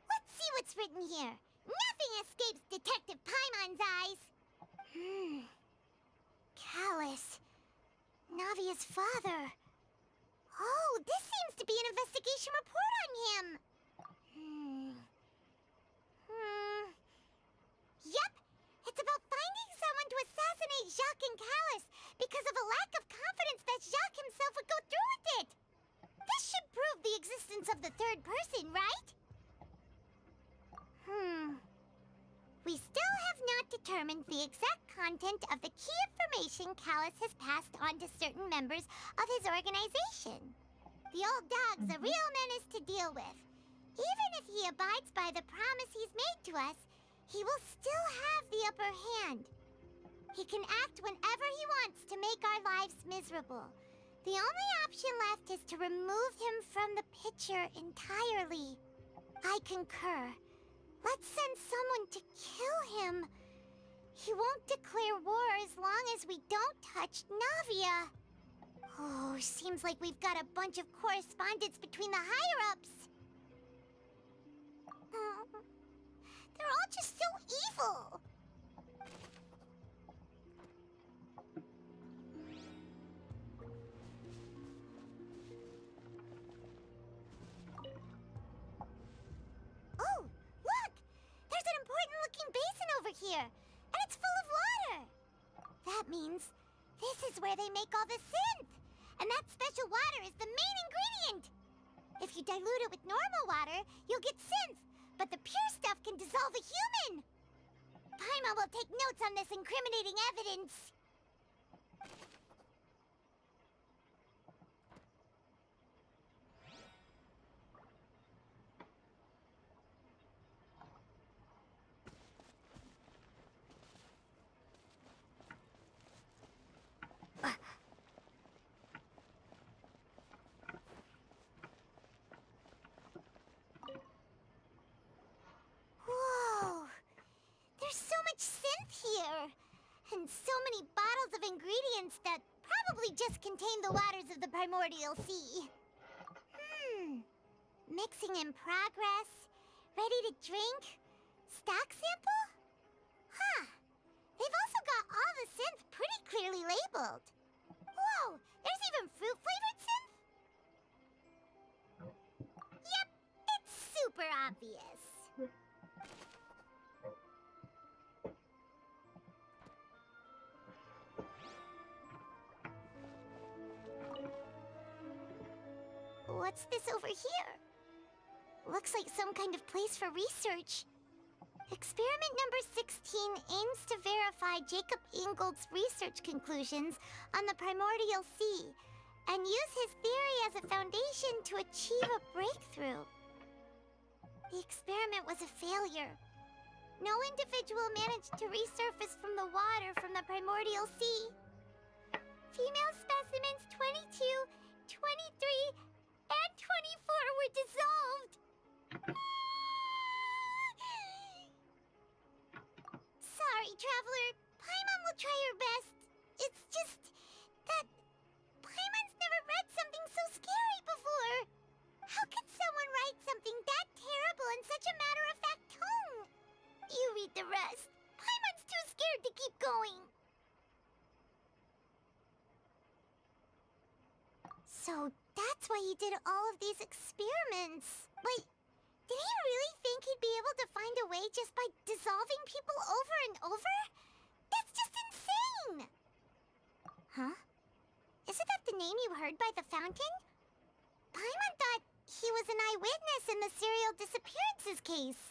Let's see what's written here. Nothing escapes Detective Paimon's eyes. Callus. Navia's father. Oh, this seems to be an investigation report on him. Yep. It's about finding someone to assassinate Jacques and Callus because of a lack of confidence that Jacques himself would go through with it. This should prove the existence of the third person, right? We still have not determined the exact content of the key information Callus has passed on to certain members of his organization. The old dog's a real menace to deal with. Even if he abides by the promise he's made to us, he will still have the upper hand. He can act whenever he wants to make our lives miserable. The only option left is to remove him from the picture entirely. I concur. Let's send someone to kill him. He won't declare war as long as we don't touch Navia. Oh, seems like we've got a bunch of correspondence between the higher-ups. They're all just so evil. Oh, look! There's an important-looking basin over here, and it's full of water. That means this is where they make all the synth, and that special water is the main ingredient. If you dilute it with normal water, you'll get synth, but the pure stuff can dissolve a human. Paimon will take notes on this incriminating evidence. Whoa! There's so much synth here! And so many bottles of ingredients that probably just contain the waters of the primordial sea. Mixing in progress. Ready to drink? Stock sample? Huh. They've also got all the synth pretty clearly labeled. Whoa! There's even fruit-flavored synth? Yep, it's super obvious. What's this over here? Looks like some kind of place for research. Experiment number 16 aims to verify Jacob Ingold's research conclusions on the primordial sea and use his theory as a foundation to achieve a breakthrough. The experiment was a failure. No individual managed to resurface from the water from the primordial sea. Female specimens 22, 23, and 24 were dissolved. Sorry, Traveler. Paimon will try her best. It's just that Paimon's never read something so scary before. How could someone write something that terrible in such a matter-of-fact tone? You read the rest. Paimon's too scared to keep going. So that's why he did all of these experiments. Wait, did he really think he'd be able to find a way just by dissolving people over and over? That's just insane! Huh? Isn't that the name you heard by the fountain? Paimon thought he was an eyewitness in the serial disappearances case.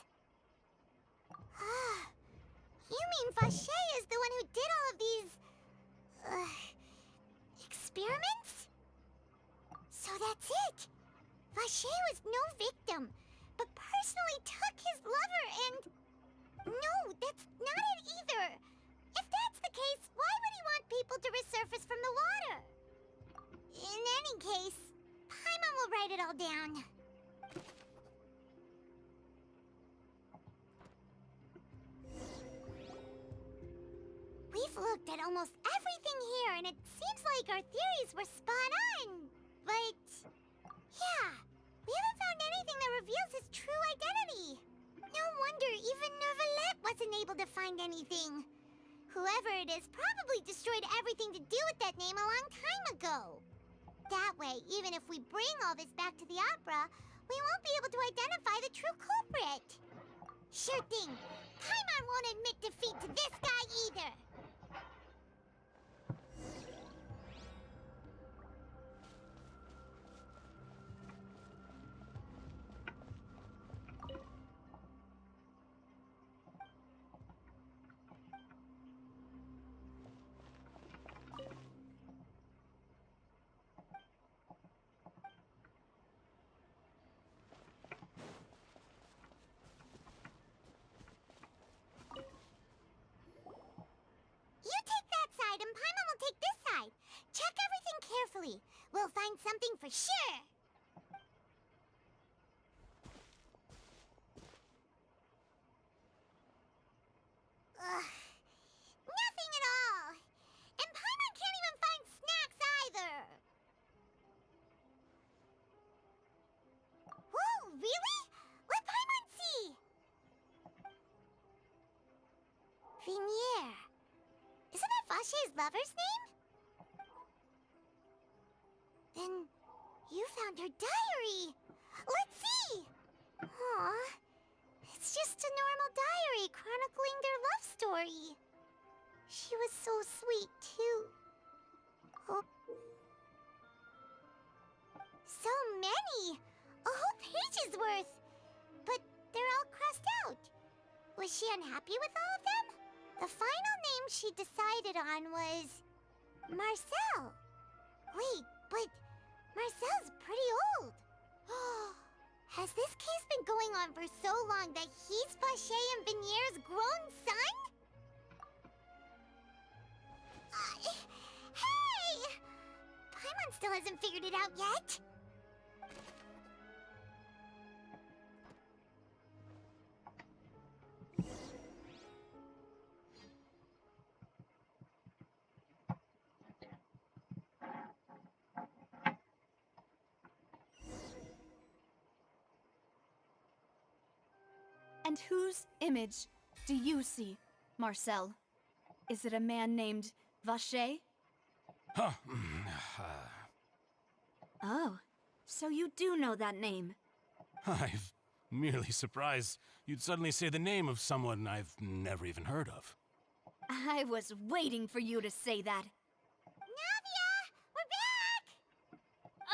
You mean Vacher is the one who did all of these... experiments? So that's it! Vacher was no victim, but personally took his lover and... No, that's not it either. If that's the case, why would he want people to resurface from the water? In any case, Paimon will write it all down. We've looked at almost everything here, and it seems like our theories were spot on. But... yeah, we haven't found anything that reveals his true identity. No wonder even Neuvillette wasn't able to find anything. Whoever it is probably destroyed everything to do with that name a long time ago. That way, even if we bring all this back to the opera, we won't be able to identify the true culprit. Sure thing. Paimon won't admit defeat to this guy either. You take that side and Paimon will take this side. Check everything carefully. We'll find something for sure. Ugh. Nothing at all. And Paimon can't even find snacks either. Whoa, really? What Paimon see? Vinier. Isn't that Vache's lover's name? Then you found her diary. Let's see. Aw, it's just a normal diary chronicling their love story. She was so sweet, too. Oh. So many! A whole page's worth! But they're all crossed out. Was she unhappy with all of them? The final name she decided on was... Marcel. Wait, but Marcel's pretty old. Has this case been going on for so long that he's Vache and Vinier's grown son? Hey! Paimon still hasn't figured it out yet. And whose image do you see, Marcel? Is it a man named Vache? Huh. Oh, so you do know that name. I'm merely surprised you'd suddenly say the name of someone I've never even heard of. I was waiting for you to say that. Navia! We're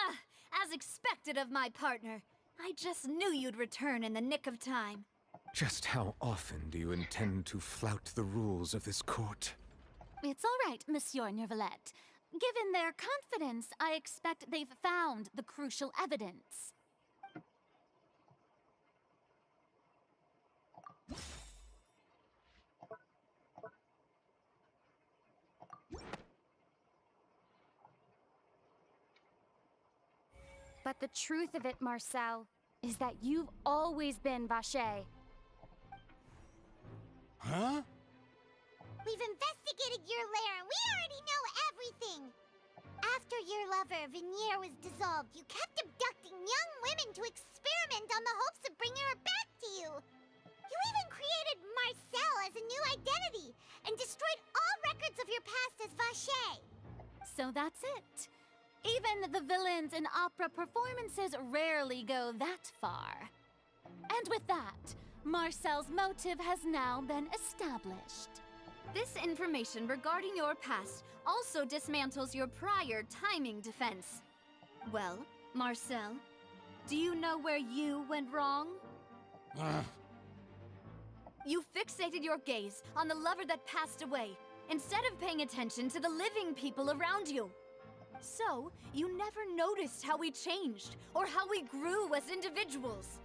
back! As expected of my partner. I just knew you'd return in the nick of time. Just how often do you intend to flout the rules of this court? It's all right, Monsieur Neuvillette. Given their confidence, I expect they've found the crucial evidence. But the truth of it, Marcel, is that you've always been Vache. Huh? We've investigated your lair and we already know everything. After your lover, Vinier, was dissolved, you kept abducting young women to experiment on the hopes of bringing her back to you. You even created Marcel as a new identity and destroyed all records of your past as Vache. So that's it. Even the villains in opera performances rarely go that far. And with that, Marcel's motive has now been established. This information regarding your past also dismantles your prior timing defense. Well, Marcel, do you know where you went wrong? You fixated your gaze on the lover that passed away, instead of paying attention to the living people around you. So, you never noticed how we changed, or how we grew as individuals.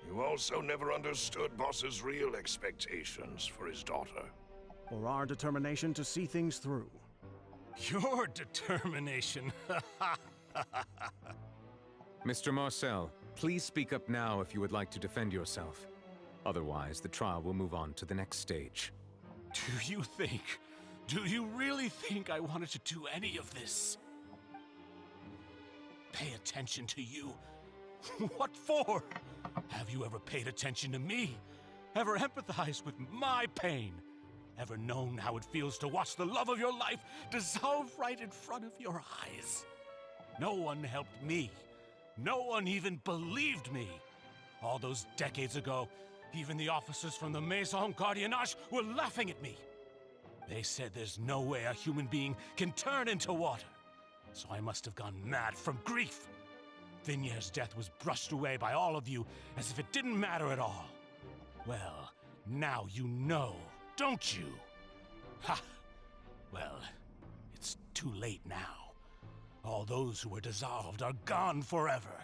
You also never understood Boss's real expectations for his daughter. Or our determination to see things through. Your determination. Mr. Marcel, please speak up now if you would like to defend yourself. Otherwise, the trial will move on to the next stage. Do you really think I wanted to do any of this? Pay attention to you? What for? Have you ever paid attention to me? Ever empathized with my pain? Ever known how it feels to watch the love of your life dissolve right in front of your eyes? No one helped me. No one even believed me. All those decades ago, even the officers from the Maison Gardiennage were laughing at me. They said there's no way a human being can turn into water. So I must have gone mad from grief. Vignier's death was brushed away by all of you as if it didn't matter at all. Well, now you know, don't you? Ha! Well, it's too late now. All those who were dissolved are gone forever.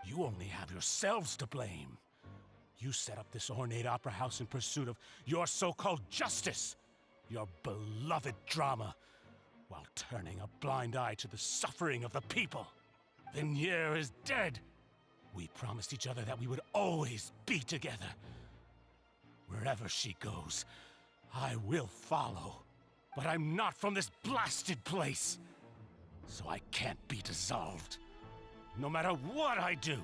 You only have yourselves to blame. You set up this ornate opera house in pursuit of your so-called justice, your beloved drama, while turning a blind eye to the suffering of the people. Vignier is dead. We promised each other that we would always be together. Wherever she goes, I will follow. But I'm not from this blasted place, so I can't be dissolved, no matter what I do.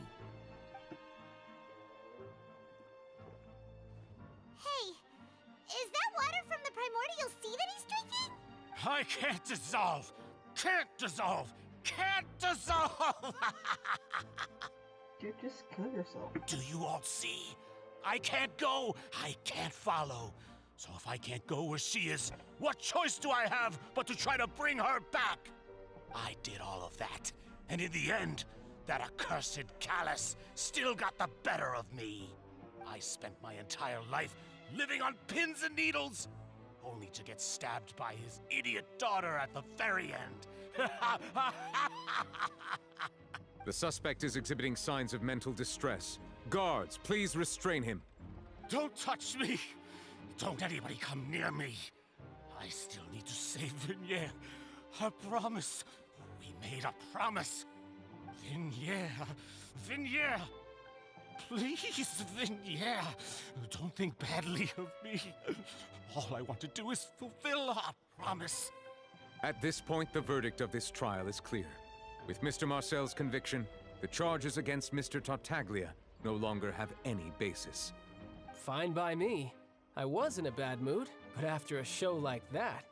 Hey, is that water from the primordial sea that he's drinking? I can't dissolve! Can't dissolve! Can't dissolve! Dude, just kill yourself. Do you all see? I can't go! I can't follow! So if I can't go where she is, what choice do I have but to try to bring her back? I did all of that, and in the end, that accursed Callus still got the better of me. I spent my entire life living on pins and needles, only to get stabbed by his idiot daughter at the very end. The suspect is exhibiting signs of mental distress. Guards, please restrain him. Don't touch me! Don't anybody come near me! I still need to save Vignier. I promise. We made a promise. Vignier. Vignier. Please, Vignier. Don't think badly of me. All I want to do is fulfill our promise. At this point, the verdict of this trial is clear. With Mr. Marcel's conviction, the charges against Mr. Tartaglia no longer have any basis. Fine by me. I was in a bad mood, but after a show like that,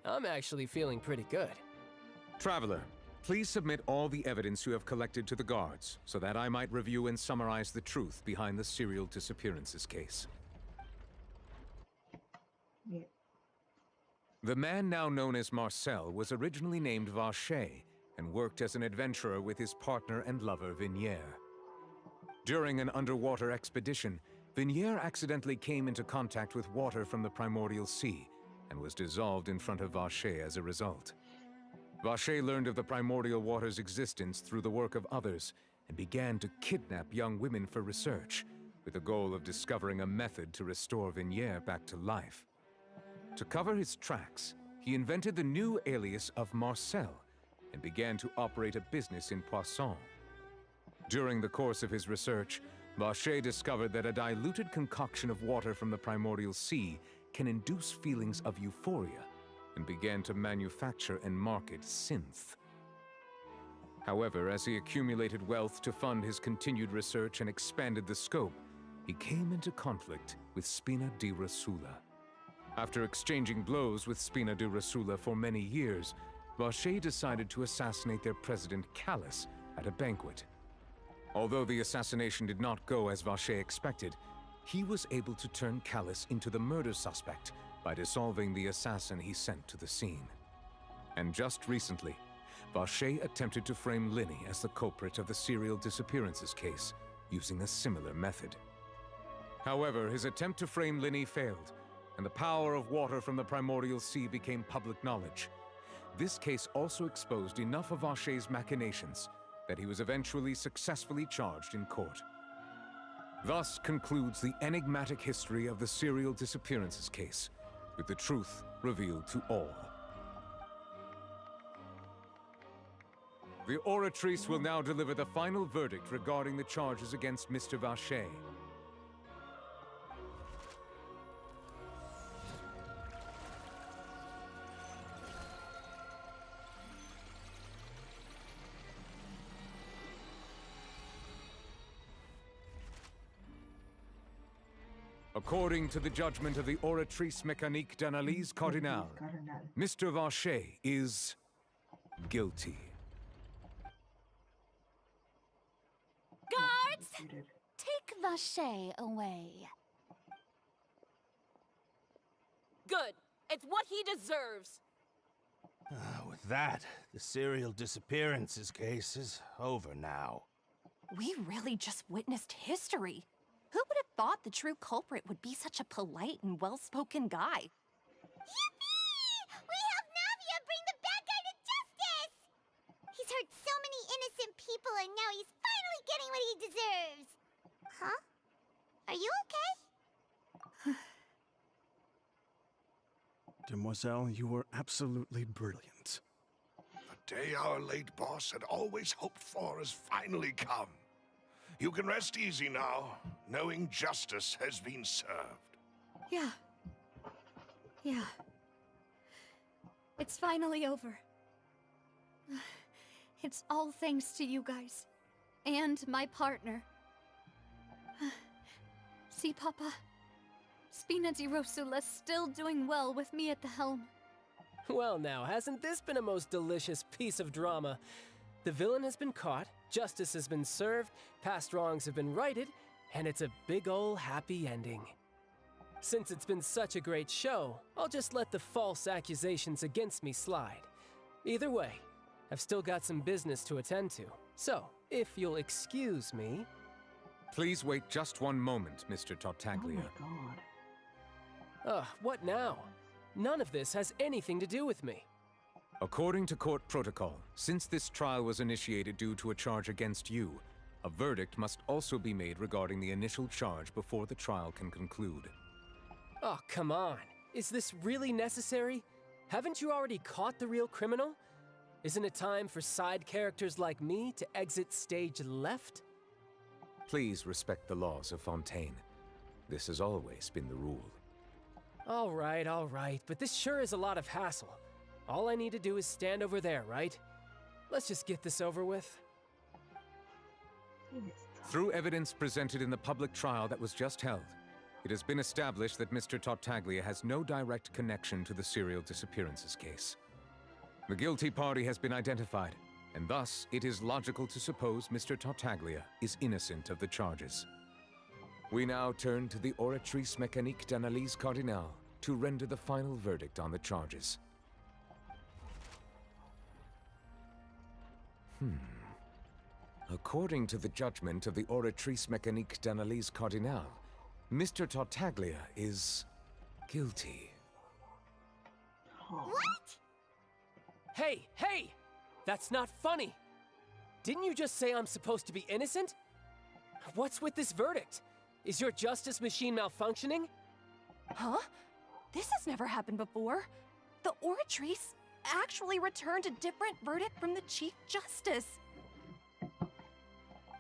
I'm actually feeling pretty good. Traveler, please submit all the evidence you have collected to the guards, so that I might review and summarize the truth behind the serial disappearances case. Yeah. The man now known as Marcel was originally named Vacher and worked as an adventurer with his partner and lover Vignier. During an underwater expedition, Vignier accidentally came into contact with water from the primordial sea and was dissolved in front of Vacher as a result. Vacher learned of the primordial water's existence through the work of others and began to kidnap young women for research, with the goal of discovering a method to restore Vignier back to life. To cover his tracks, he invented the new alias of Marcel and began to operate a business in Poisson. During the course of his research, Vacher discovered that a diluted concoction of water from the primordial sea can induce feelings of euphoria, and began to manufacture and market synth. However, as he accumulated wealth to fund his continued research and expanded the scope, he came into conflict with Spina di Rosula. After exchanging blows with Spina di Rosula for many years, Vacher decided to assassinate their president Callus at a banquet. Although the assassination did not go as Vacher expected, he was able to turn Callus into the murder suspect by dissolving the assassin he sent to the scene. And just recently, Vacher attempted to frame Linny as the culprit of the serial disappearances case, using a similar method. However, his attempt to frame Linny failed, and the power of water from the primordial sea became public knowledge. This case also exposed enough of Vacher's machinations that he was eventually successfully charged in court. Thus concludes the enigmatic history of the serial disappearances case, with the truth revealed to all. The Oratrice will now deliver the final verdict regarding the charges against Mr. Vacher. According to the judgment of the Oratrice Mécanique d'Analyse Cardinal, Mr. Vacher is guilty. Guards! Take Vacher away. Good. It's what he deserves. With that, the serial disappearances case is over now. We really just witnessed history. Who would have thought the true culprit would be such a polite and well-spoken guy? Yippee! We helped Navia bring the bad guy to justice! He's hurt so many innocent people and now he's finally getting what he deserves. Huh? Are you okay? Demoiselle, you were absolutely brilliant. The day our late boss had always hoped for has finally come. You can rest easy now, knowing justice has been served. Yeah. Yeah. It's finally over. It's all thanks to you guys. And my partner. See, Papa? Spina di Rosula's still doing well with me at the helm. Well now, hasn't this been a most delicious piece of drama? The villain has been caught, justice has been served, past wrongs have been righted, and it's a big ol' happy ending. Since it's been such a great show, I'll just let the false accusations against me slide. Either way, I've still got some business to attend to, so if you'll excuse me... Please wait just one moment, Mr. Tartaglia. Oh my god. Ugh, what now? None of this has anything to do with me. According to court protocol, since this trial was initiated due to a charge against you, a verdict must also be made regarding the initial charge before the trial can conclude. Oh, come on. Is this really necessary? Haven't you already caught the real criminal? Isn't it time for side characters like me to exit stage left? Please respect the laws of Fontaine. This has always been the rule. All right, but this sure is a lot of hassle. All I need to do is stand over there, right? Let's just get this over with. Through evidence presented in the public trial that was just held, it has been established that Mr. Tartaglia has no direct connection to the serial disappearances case. The guilty party has been identified, and thus it is logical to suppose Mr. Tartaglia is innocent of the charges. We now turn to the Oratrice Mécanique d'Analyse Cardinal to render the final verdict on the charges. According to the judgment of the Oratrice Mécanique d'Analyse Cardinal, Mr. Tartaglia is guilty. What? Hey! That's not funny! Didn't you just say I'm supposed to be innocent? What's with this verdict? Is your justice machine malfunctioning? Huh? This has never happened before. The Oratrice actually returned a different verdict from the Chief Justice.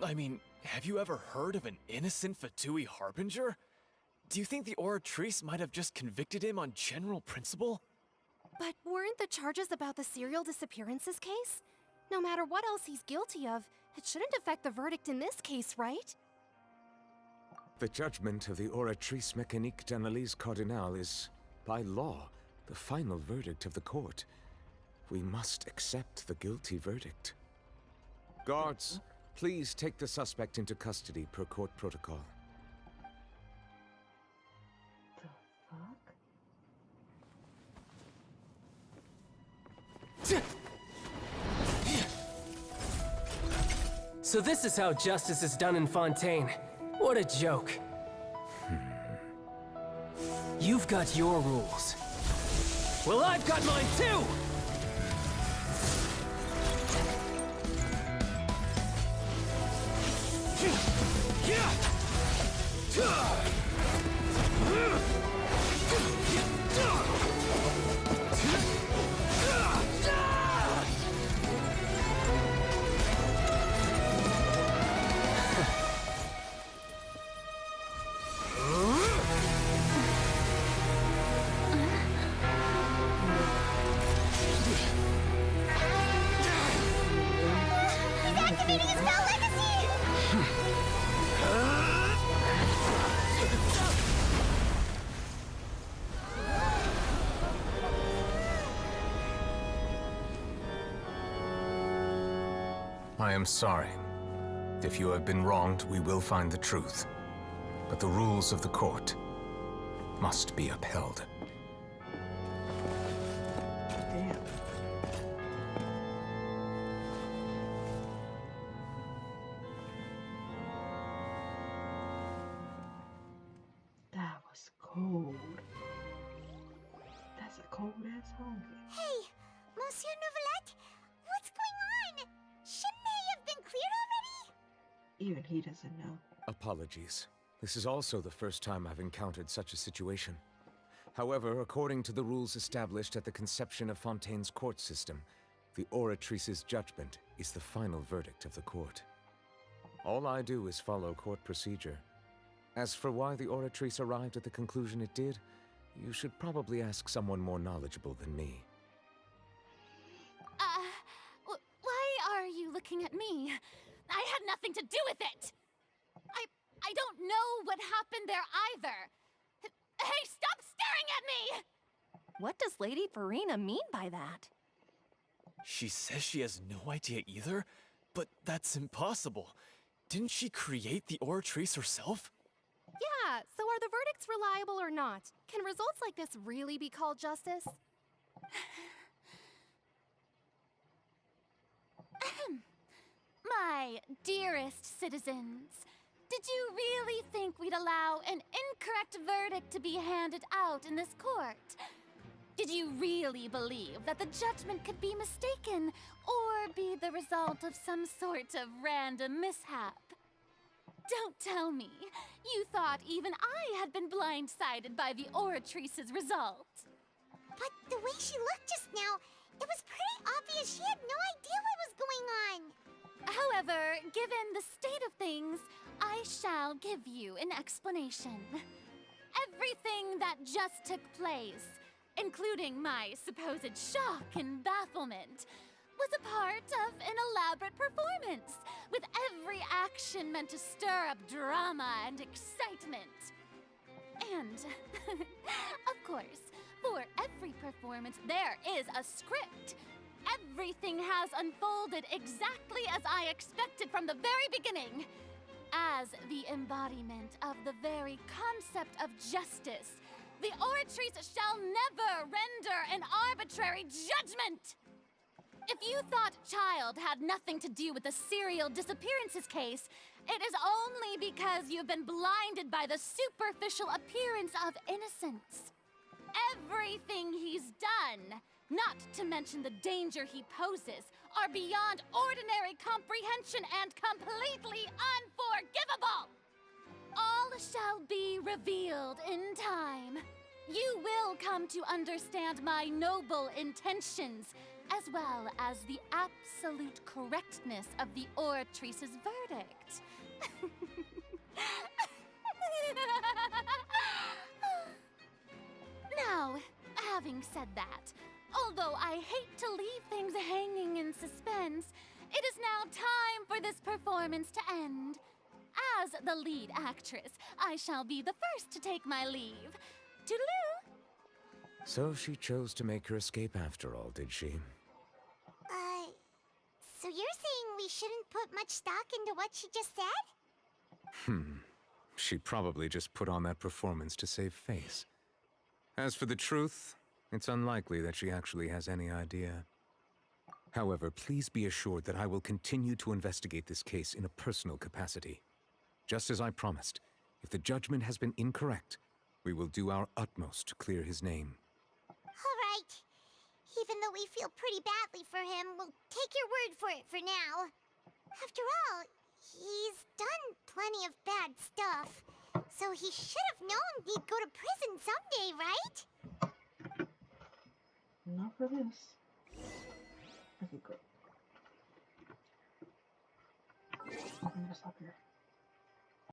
I mean, have you ever heard of an innocent Fatui Harbinger? Do you think the Oratrice might have just convicted him on general principle? But weren't the charges about the serial disappearances case? No matter what else he's guilty of, it shouldn't affect the verdict in this case, right? The judgment of the Oratrice Mécanique d'Analyse Cardinal is, by law, the final verdict of the court. We must accept the guilty verdict. Guards, please take the suspect into custody per court protocol. The fuck? So this is how justice is done in Fontaine. What a joke. You've got your rules. Well, I've got mine too! am sorry. If you have been wronged, we will find the truth. But the rules of the court must be upheld. Damn. That was cold. That's a cold ass hungry. Hey, Monsieur Novelette, what's going on? Shouldn't they have been cleared already? Even he doesn't know. Apologies. This is also the first time I've encountered such a situation. However, according to the rules established at the conception of Fontaine's court system, the Oratrice's judgment is the final verdict of the court. All I do is follow court procedure. As for why the Oratrice arrived at the conclusion it did, you should probably ask someone more knowledgeable than me. Why are you looking at me? I had nothing to do with it! I don't know what happened there either! Hey, stop staring at me! What does Lady Farina mean by that? She says she has no idea either, but that's impossible. Didn't she create the Oratrice herself? Yeah, so are the verdicts reliable or not? Can results like this really be called justice? My dearest citizens, did you really think we'd allow an incorrect verdict to be handed out in this court? Did you really believe that the judgment could be mistaken or be the result of some sort of random mishap? Don't tell me you thought even I had been blindsided by the Oratrice's result. But the way she looked just now, it was pretty obvious she had no idea what was going on. However, given the state of things, I shall give you an explanation. Everything that just took place, including my supposed shock and bafflement, was a part of an elaborate performance, with every action meant to stir up drama and excitement. And, of course, for every performance there is a script. Everything has unfolded exactly as I expected from the very beginning. As the embodiment of the very concept of justice, the Oratrice shall never render an arbitrary judgment! If you thought Child had nothing to do with the serial disappearances case, it is only because you've been blinded by the superficial appearance of innocence. Everything he's done, not to mention the danger he poses, are beyond ordinary comprehension and completely unforgivable! All shall be revealed in time. You will come to understand my noble intentions, as well as the absolute correctness of the Oratrice's verdict. Now, having said that, although I hate to leave things hanging in suspense, it is now time for this performance to end. As the lead actress, I shall be the first to take my leave. Toodaloo! So she chose to make her escape after all, did she? So you're saying we shouldn't put much stock into what she just said? She probably just put on that performance to save face. As for the truth, it's unlikely that she actually has any idea. However, please be assured that I will continue to investigate this case in a personal capacity. Just as I promised, if the judgment has been incorrect, we will do our utmost to clear his name. All right. Even though we feel pretty badly for him, we'll take your word for it for now. After all, he's done plenty of bad stuff, so he should have known he'd go to prison someday, right? Not for this. Okay, great. I'm gonna stop here.